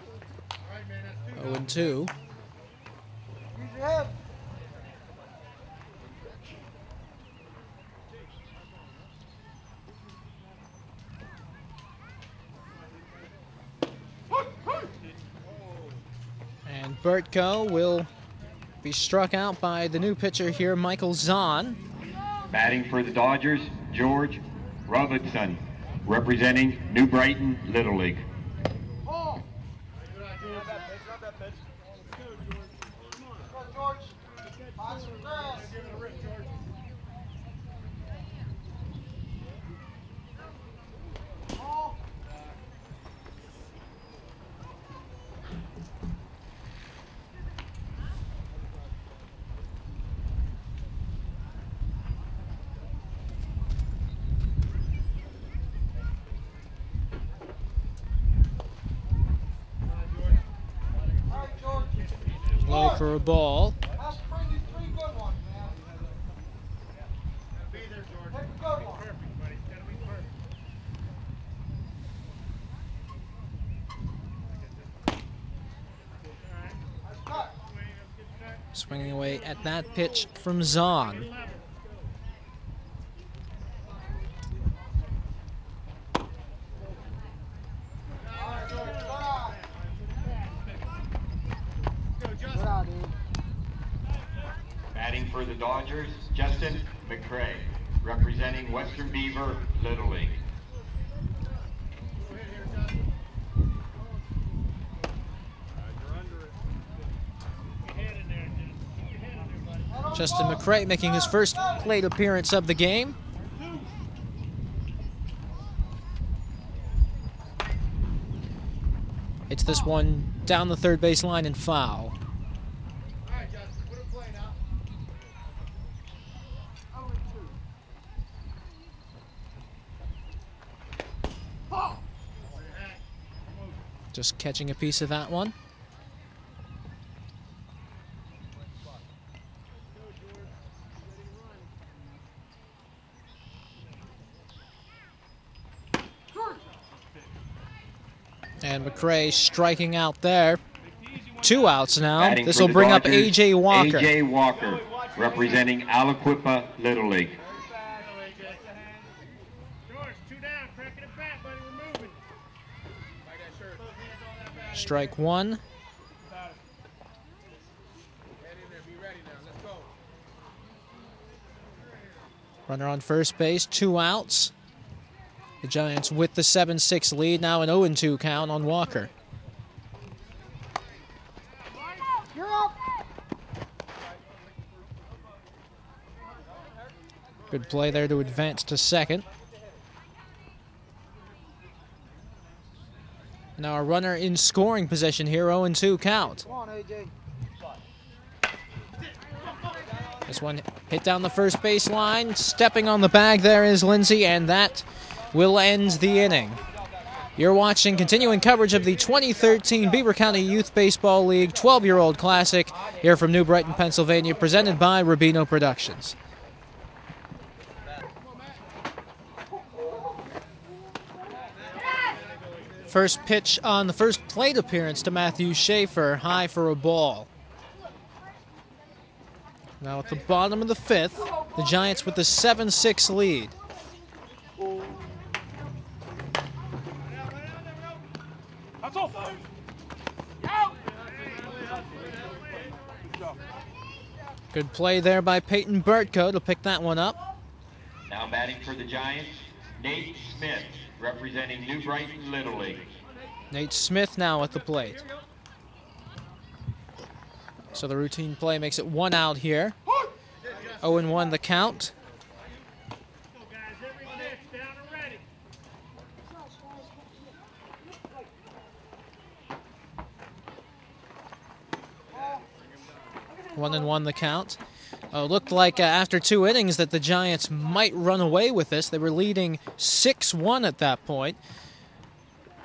0-2. Use your head. And Bertko will be struck out by the new pitcher here, Michael Zahn. Batting for the Dodgers, George Robertson, representing New Brighton Little League. Low for a ball. Swinging away at that pitch from Zahn. Batting for the Dodgers, Justin McCray, representing Western Beaver Little League. Justin McCray making his first plate appearance of the game. It's this one down the third base line and foul. Just catching a piece of that one. And McCray striking out there. 2 outs now. This will bring up A.J. Walker. A.J. Walker, representing Aliquippa Little League. Strike one. Runner on first base, 2 outs. The Giants with the 7-6 lead, now an 0-2 count on Walker. Good play there to advance to second. Now a runner in scoring position here, 0-2 count. This one hit down the first base line. Stepping on the bag there is Lindsay, and that will end the inning. You're watching continuing coverage of the 2013 Beaver County Youth Baseball League 12-year-old Classic here from New Brighton, Pennsylvania, presented by Rubino Productions. First pitch on the first plate appearance to Matthew Schaefer, high for a ball. Now at the bottom of the 5th, the Giants with the 7-6 lead. Good play there by Peyton Bertko to pick that one up. Now batting for the Giants, Nate Smith, representing New Brighton Little League. Nate Smith now at the plate. So the routine play makes it 1 out here. 0-1 the count. One and one the count. Looked like after 2 innings that the Giants might run away with this. They were leading 6-1 at that point.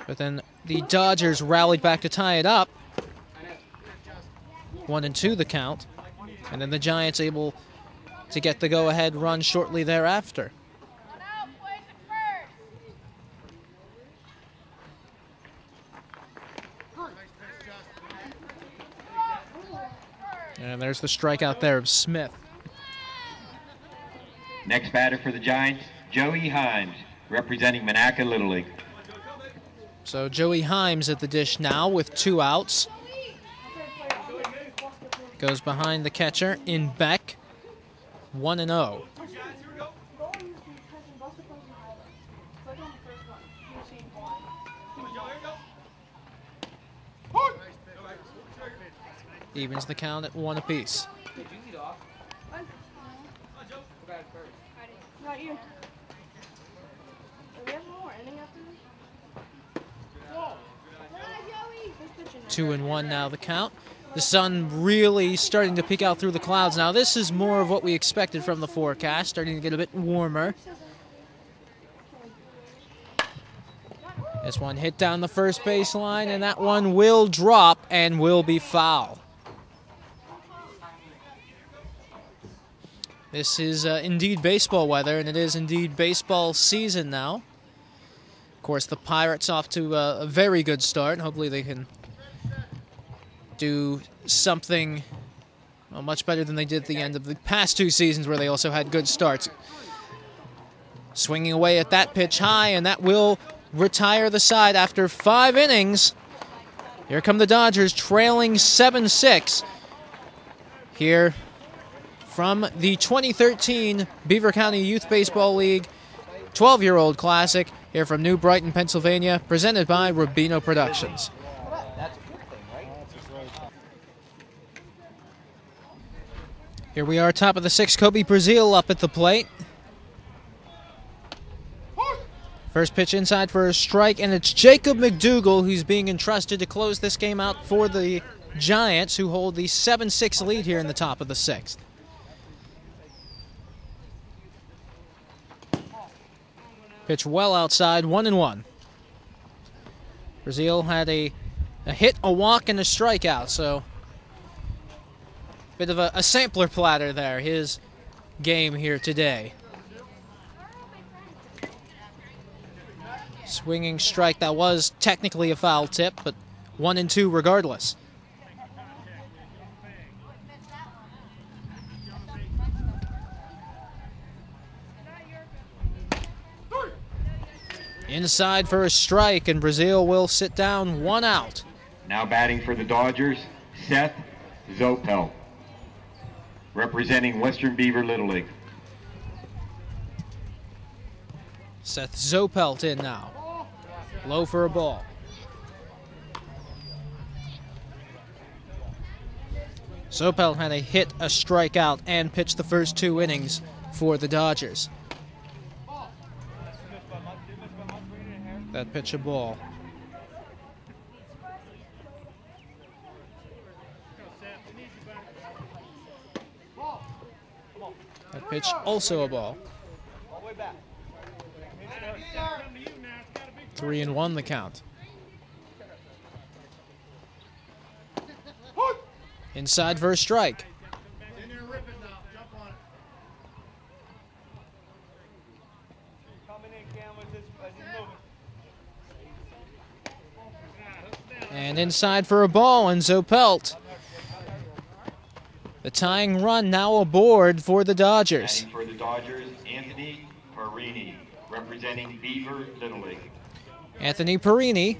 But then the Dodgers rallied back to tie it up. 1-2 the count. And then the Giants able to get the go-ahead run shortly thereafter. And there's the strikeout there of Smith. Next batter for the Giants, Joey Himes, representing Monaca Little League. So Joey Himes at the dish now with 2 outs. goes behind the catcher in Beck. 1-0. Evens the count at 1 apiece. Not you. Do we have one more inning after this? 2-1 now the count. The sun really starting to peek out through the clouds now. This is more of what we expected from the forecast, starting to get a bit warmer. This one hit down the first baseline, and that one will drop and will be foul. This is indeed baseball weather, and it is indeed baseball season now. Of course, the Pirates off to a very good start. Hopefully they can do something much better than they did at the end of the past 2 seasons where they also had good starts. Swinging away at that pitch high, and that will retire the side after 5 innings. Here come the Dodgers trailing 7-6 here from the 2013 Beaver County Youth Baseball League 12-year-old Classic here from New Brighton, Pennsylvania, presented by Rubino Productions. Here we are, top of the 6th, Kobe Brazil up at the plate. First pitch inside for a strike, and it's Jacob McDougall who's being entrusted to close this game out for the Giants, who hold the 7-6 lead here in the top of the 6th. Pitch well outside, 1-1. Brazil had a hit, a walk, and a strikeout, so bit of a sampler platter there, his game here today. Swinging strike that was technically a foul tip, but 1-2 regardless. Inside for a strike, and Brazil will sit down, 1 out. Now batting for the Dodgers, Seth Zopel, representing Western Beaver Little League. Seth Zopelt in now. Low for a ball. Zopelt had a hit, a strikeout, and pitched the first 2 innings for the Dodgers. That pitch a ball. That pitch also a ball. 3-1 the count. Inside for a strike. And inside for a ball, and Zopelt. The tying run now aboard for the Dodgers. Batting for the Dodgers, Anthony Perini, representing Beaver Little League. Anthony Perini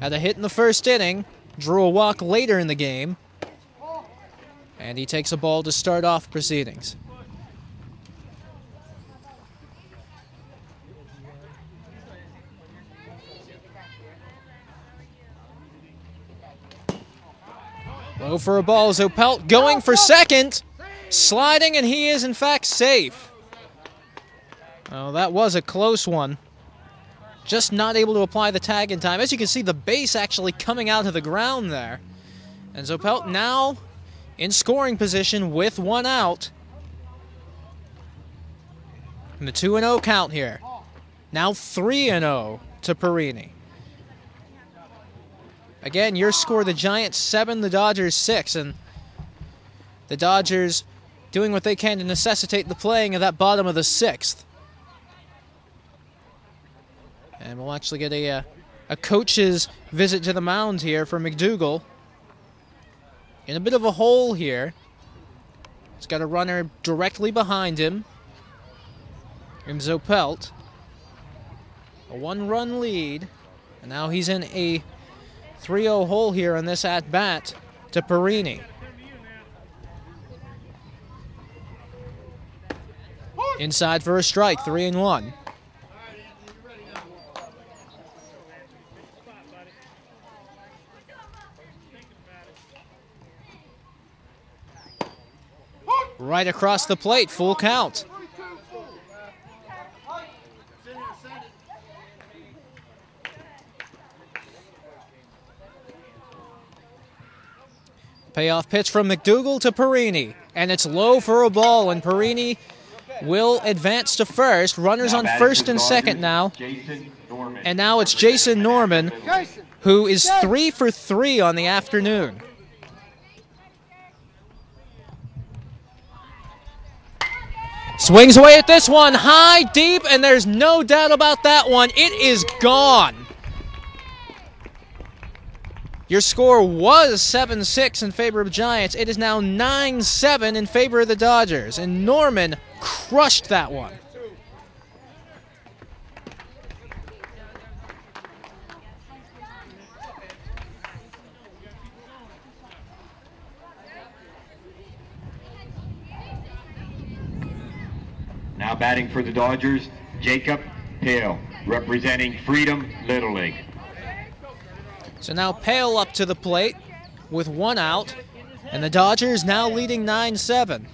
had a hit in the first inning, drew a walk later in the game, and he takes a ball to start off proceedings. Low for a ball, Zopelt going for second, sliding, and he is in fact safe. Oh, that was a close one. Just not able to apply the tag in time. As you can see, the base actually coming out of the ground there. And Zopelt now in scoring position with 1 out. And the 2-0 count here. Now 3-0 to Perini. Again, your score, the Giants 7, the Dodgers 6, and the Dodgers doing what they can to necessitate the playing of that bottom of the 6th. And we'll actually get a coach's visit to the mound here for McDougall. In a bit of a hole here. He's got a runner directly behind him in Zopelt. A 1-run lead, and now he's in a 3-0 hole here on this at-bat to Perini. Inside for a strike, 3-1. Right across the plate, full count. Payoff pitch from McDougal to Perini, and it's low for a ball, and Perini will advance to first. Runners on first and second now. And now it's Jason Norman, who is 3 for 3 on the afternoon. Swings away at this one, high, deep, and there's no doubt about that one. It is gone. Your score was 7-6 in favor of Giants. It is now 9-7 in favor of the Dodgers. And Norman crushed that one. Now batting for the Dodgers, Jacob Pale, representing Freedom Little League. So now Pale up to the plate with 1 out, and the Dodgers now leading 9-7.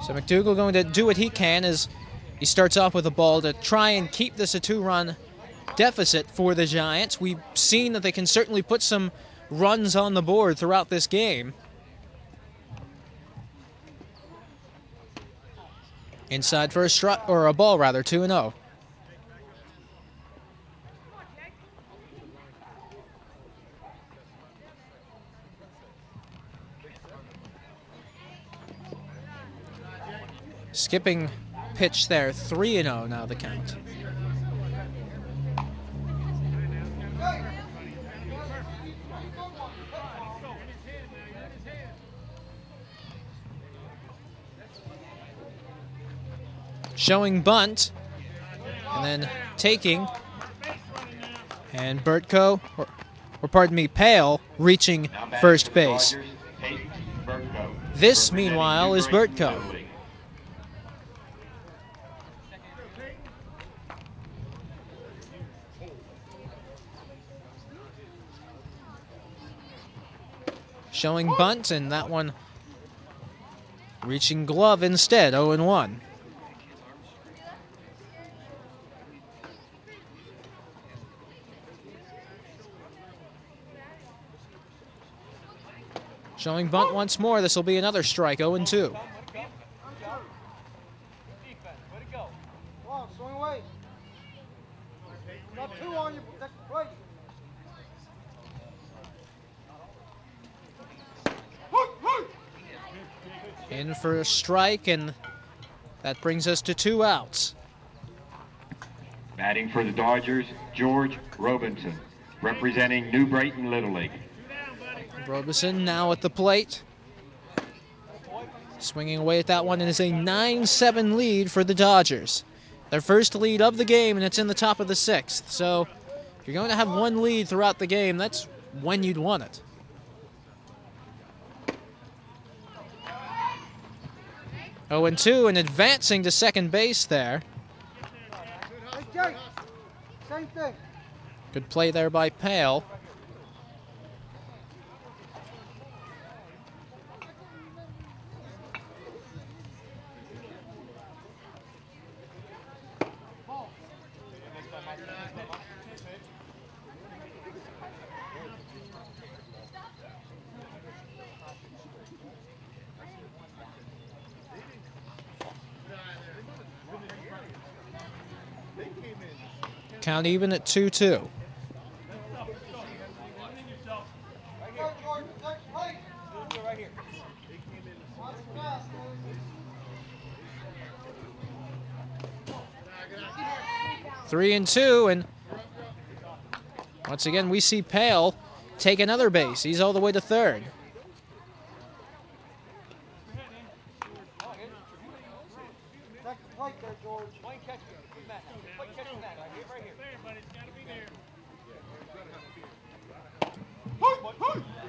So McDougal going to do what he can as he starts off with a ball to try and keep this a 2-run deficit for the Giants. We've seen that they can certainly put some runs on the board throughout this game. Inside for a strike, or a ball rather, 2-0. Skipping pitch there, 3-0 now the count. Showing bunt, and then taking, and Bertko, or pardon me, Pale, reaching first base. This, meanwhile, is Bertko. Showing bunt, and that one reaching glove instead, 0-1. Showing bunt once more, this will be another strike, 0-2. In for a strike, and that brings us to 2 outs. Batting for the Dodgers, George Robinson, representing New Brighton Little League. Robinson now at the plate. Swinging away at that one, and it's a 9-7 lead for the Dodgers. Their first lead of the game, and it's in the top of the 6th. So if you're going to have one lead throughout the game, that's when you'd want it. Oh, and 2, and advancing to second base there. Good play there by Pale. Count even at 2-2. Three and 2, and once again we see Pale take another base. He's all the way to third.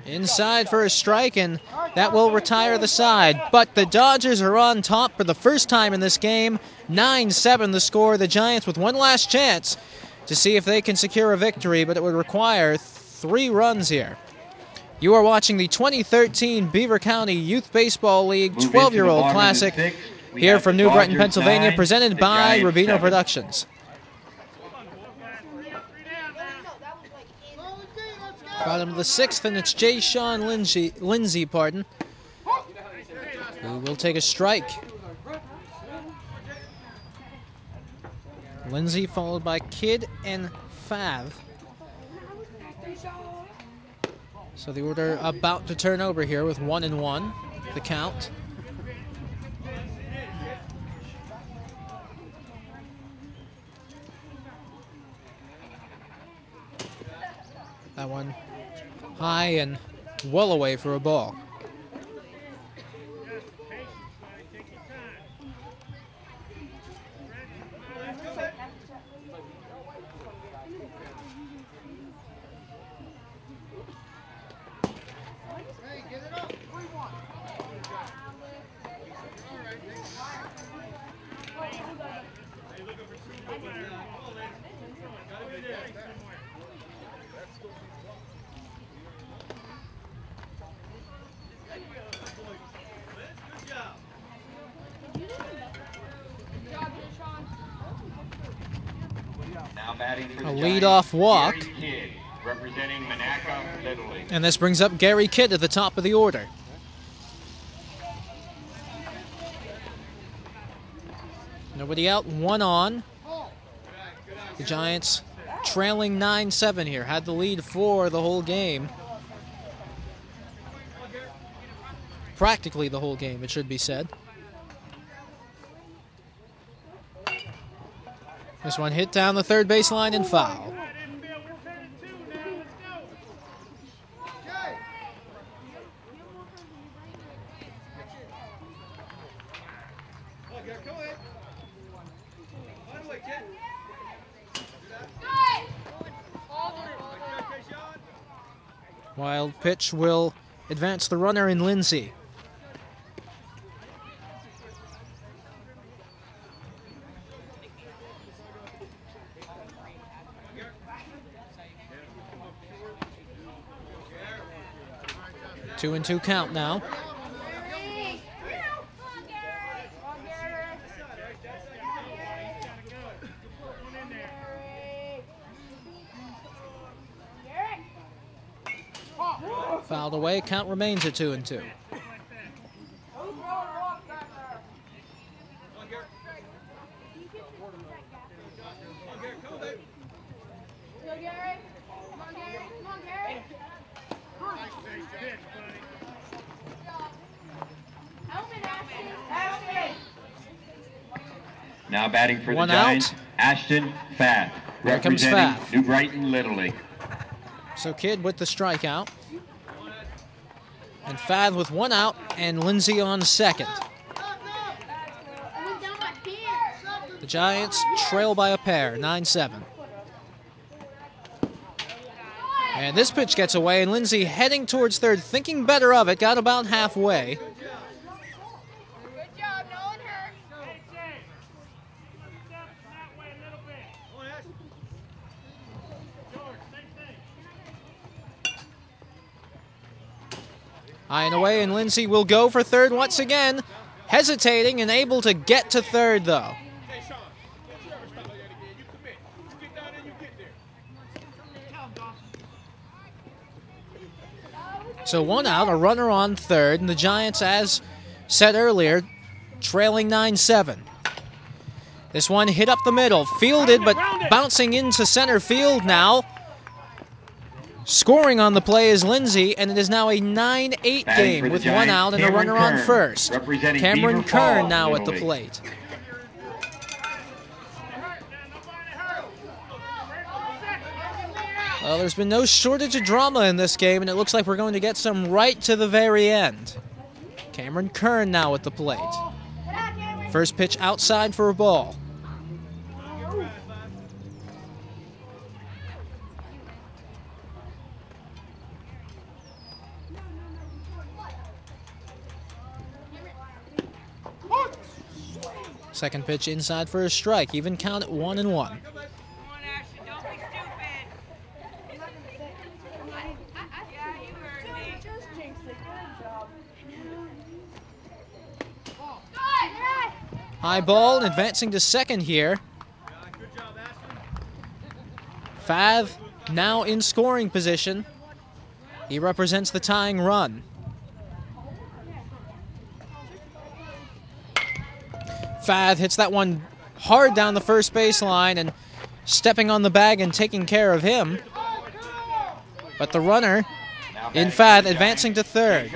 Inside for a strike, and That will retire the side, but the Dodgers are on top for the first time in this game. 9-7 the score. The Giants with one last chance to see if they can secure a victory, but it would require 3 runs here. You are watching the 2013 Beaver County Youth Baseball League 12-year-old Classic here from New Brighton, Pennsylvania, presented by Rubino Productions. Bottom of the 6th, and it's Jay Sean Lindsay, who will take a strike. Lindsay followed by Kidd and Fav. So the order about to turn over here with 1-1, the count. That one high and well away for a ball. A lead-off walk. Kidd, representing Monaca, Little League. And this brings up Gary Kidd at the top of the order. Nobody out, 1 on. The Giants trailing 9-7 here. Had the lead for the whole game. Practically the whole game, it should be said. This one hit down the third baseline and foul. Wild pitch will advance the runner in Lindsay. Two and two count now. Fouled away, count remains at 2-2. Now batting for the One Giants, out. Ashton Fath, There comes representing Fath. New Brighton, Little League. So Kidd with the strikeout. And Fath with 1 out, and Lindsay on second. The Giants trail by a pair, 9-7. And this pitch gets away, and Lindsay heading towards third, thinking better of it, got about halfway. High and away, and Lindsay will go for third once again. Hesitating and able to get to third, though. So 1 out, a runner on third, and the Giants, as said earlier, trailing 9-7. This one hit up the middle, fielded, but bouncing into center field now. Scoring on the play is Lindsay, and it is now a 9-8 game with 1 out and a runner on first. Cameron Kern now at the plate. Well, there's been no shortage of drama in this game, and it looks like we're going to get some right to the very end. Cameron Kern now at the plate. First pitch outside for a ball. Second pitch inside for a strike. Even count at 1-1. High ball and advancing to second here. Fath now in scoring position. He represents the tying run. Fath hits that one hard down the first baseline and stepping on the bag and taking care of him. But the runner in Fath advancing to third.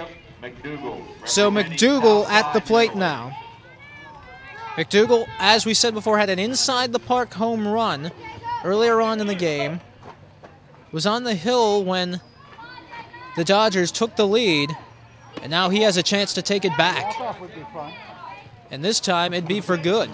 So McDougal at the plate now. McDougal, as we said before, had an inside-the-park home run earlier on in the game. Was on the hill when the Dodgers took the lead, and now he has a chance to take it back. And this time, it'd be for good.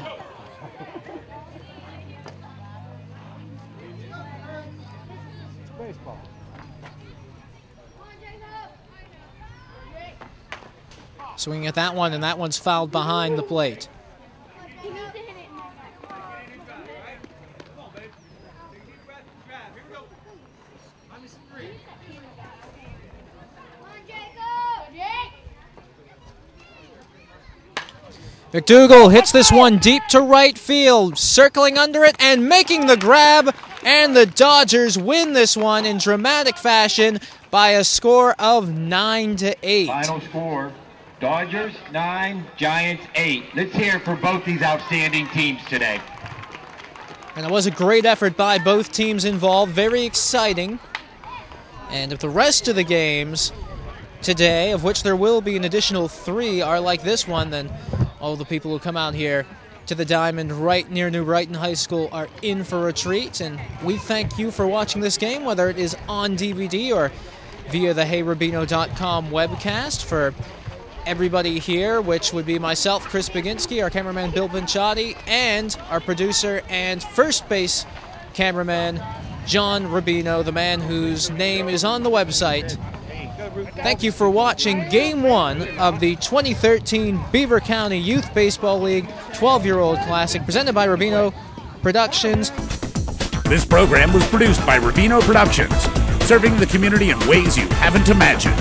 Swinging at that one, and that one's fouled behind the plate. McDougal hits this one deep to right field, circling under it and making the grab, and the Dodgers win this one in dramatic fashion by a score of 9-8. Final score, Dodgers 9, Giants 8. Let's hear for both these outstanding teams today. And it was a great effort by both teams involved, very exciting. And if the rest of the games today, of which there will be an additional 3, are like this one, then all the people who come out here to the Diamond right near New Brighton High School are in for a treat. And we thank you for watching this game, whether it is on DVD or via the HeyRubino.com webcast. For everybody here, which would be myself, Chris Baginski, our cameraman Bill Pinchotti, and our producer and first base cameraman John Rubino, the man whose name is on the website. Thank you for watching Game 1 of the 2013 Beaver County Youth Baseball League 12-year-old Classic, presented by Rubino Productions. This program was produced by Rubino Productions, serving the community in ways you haven't imagined.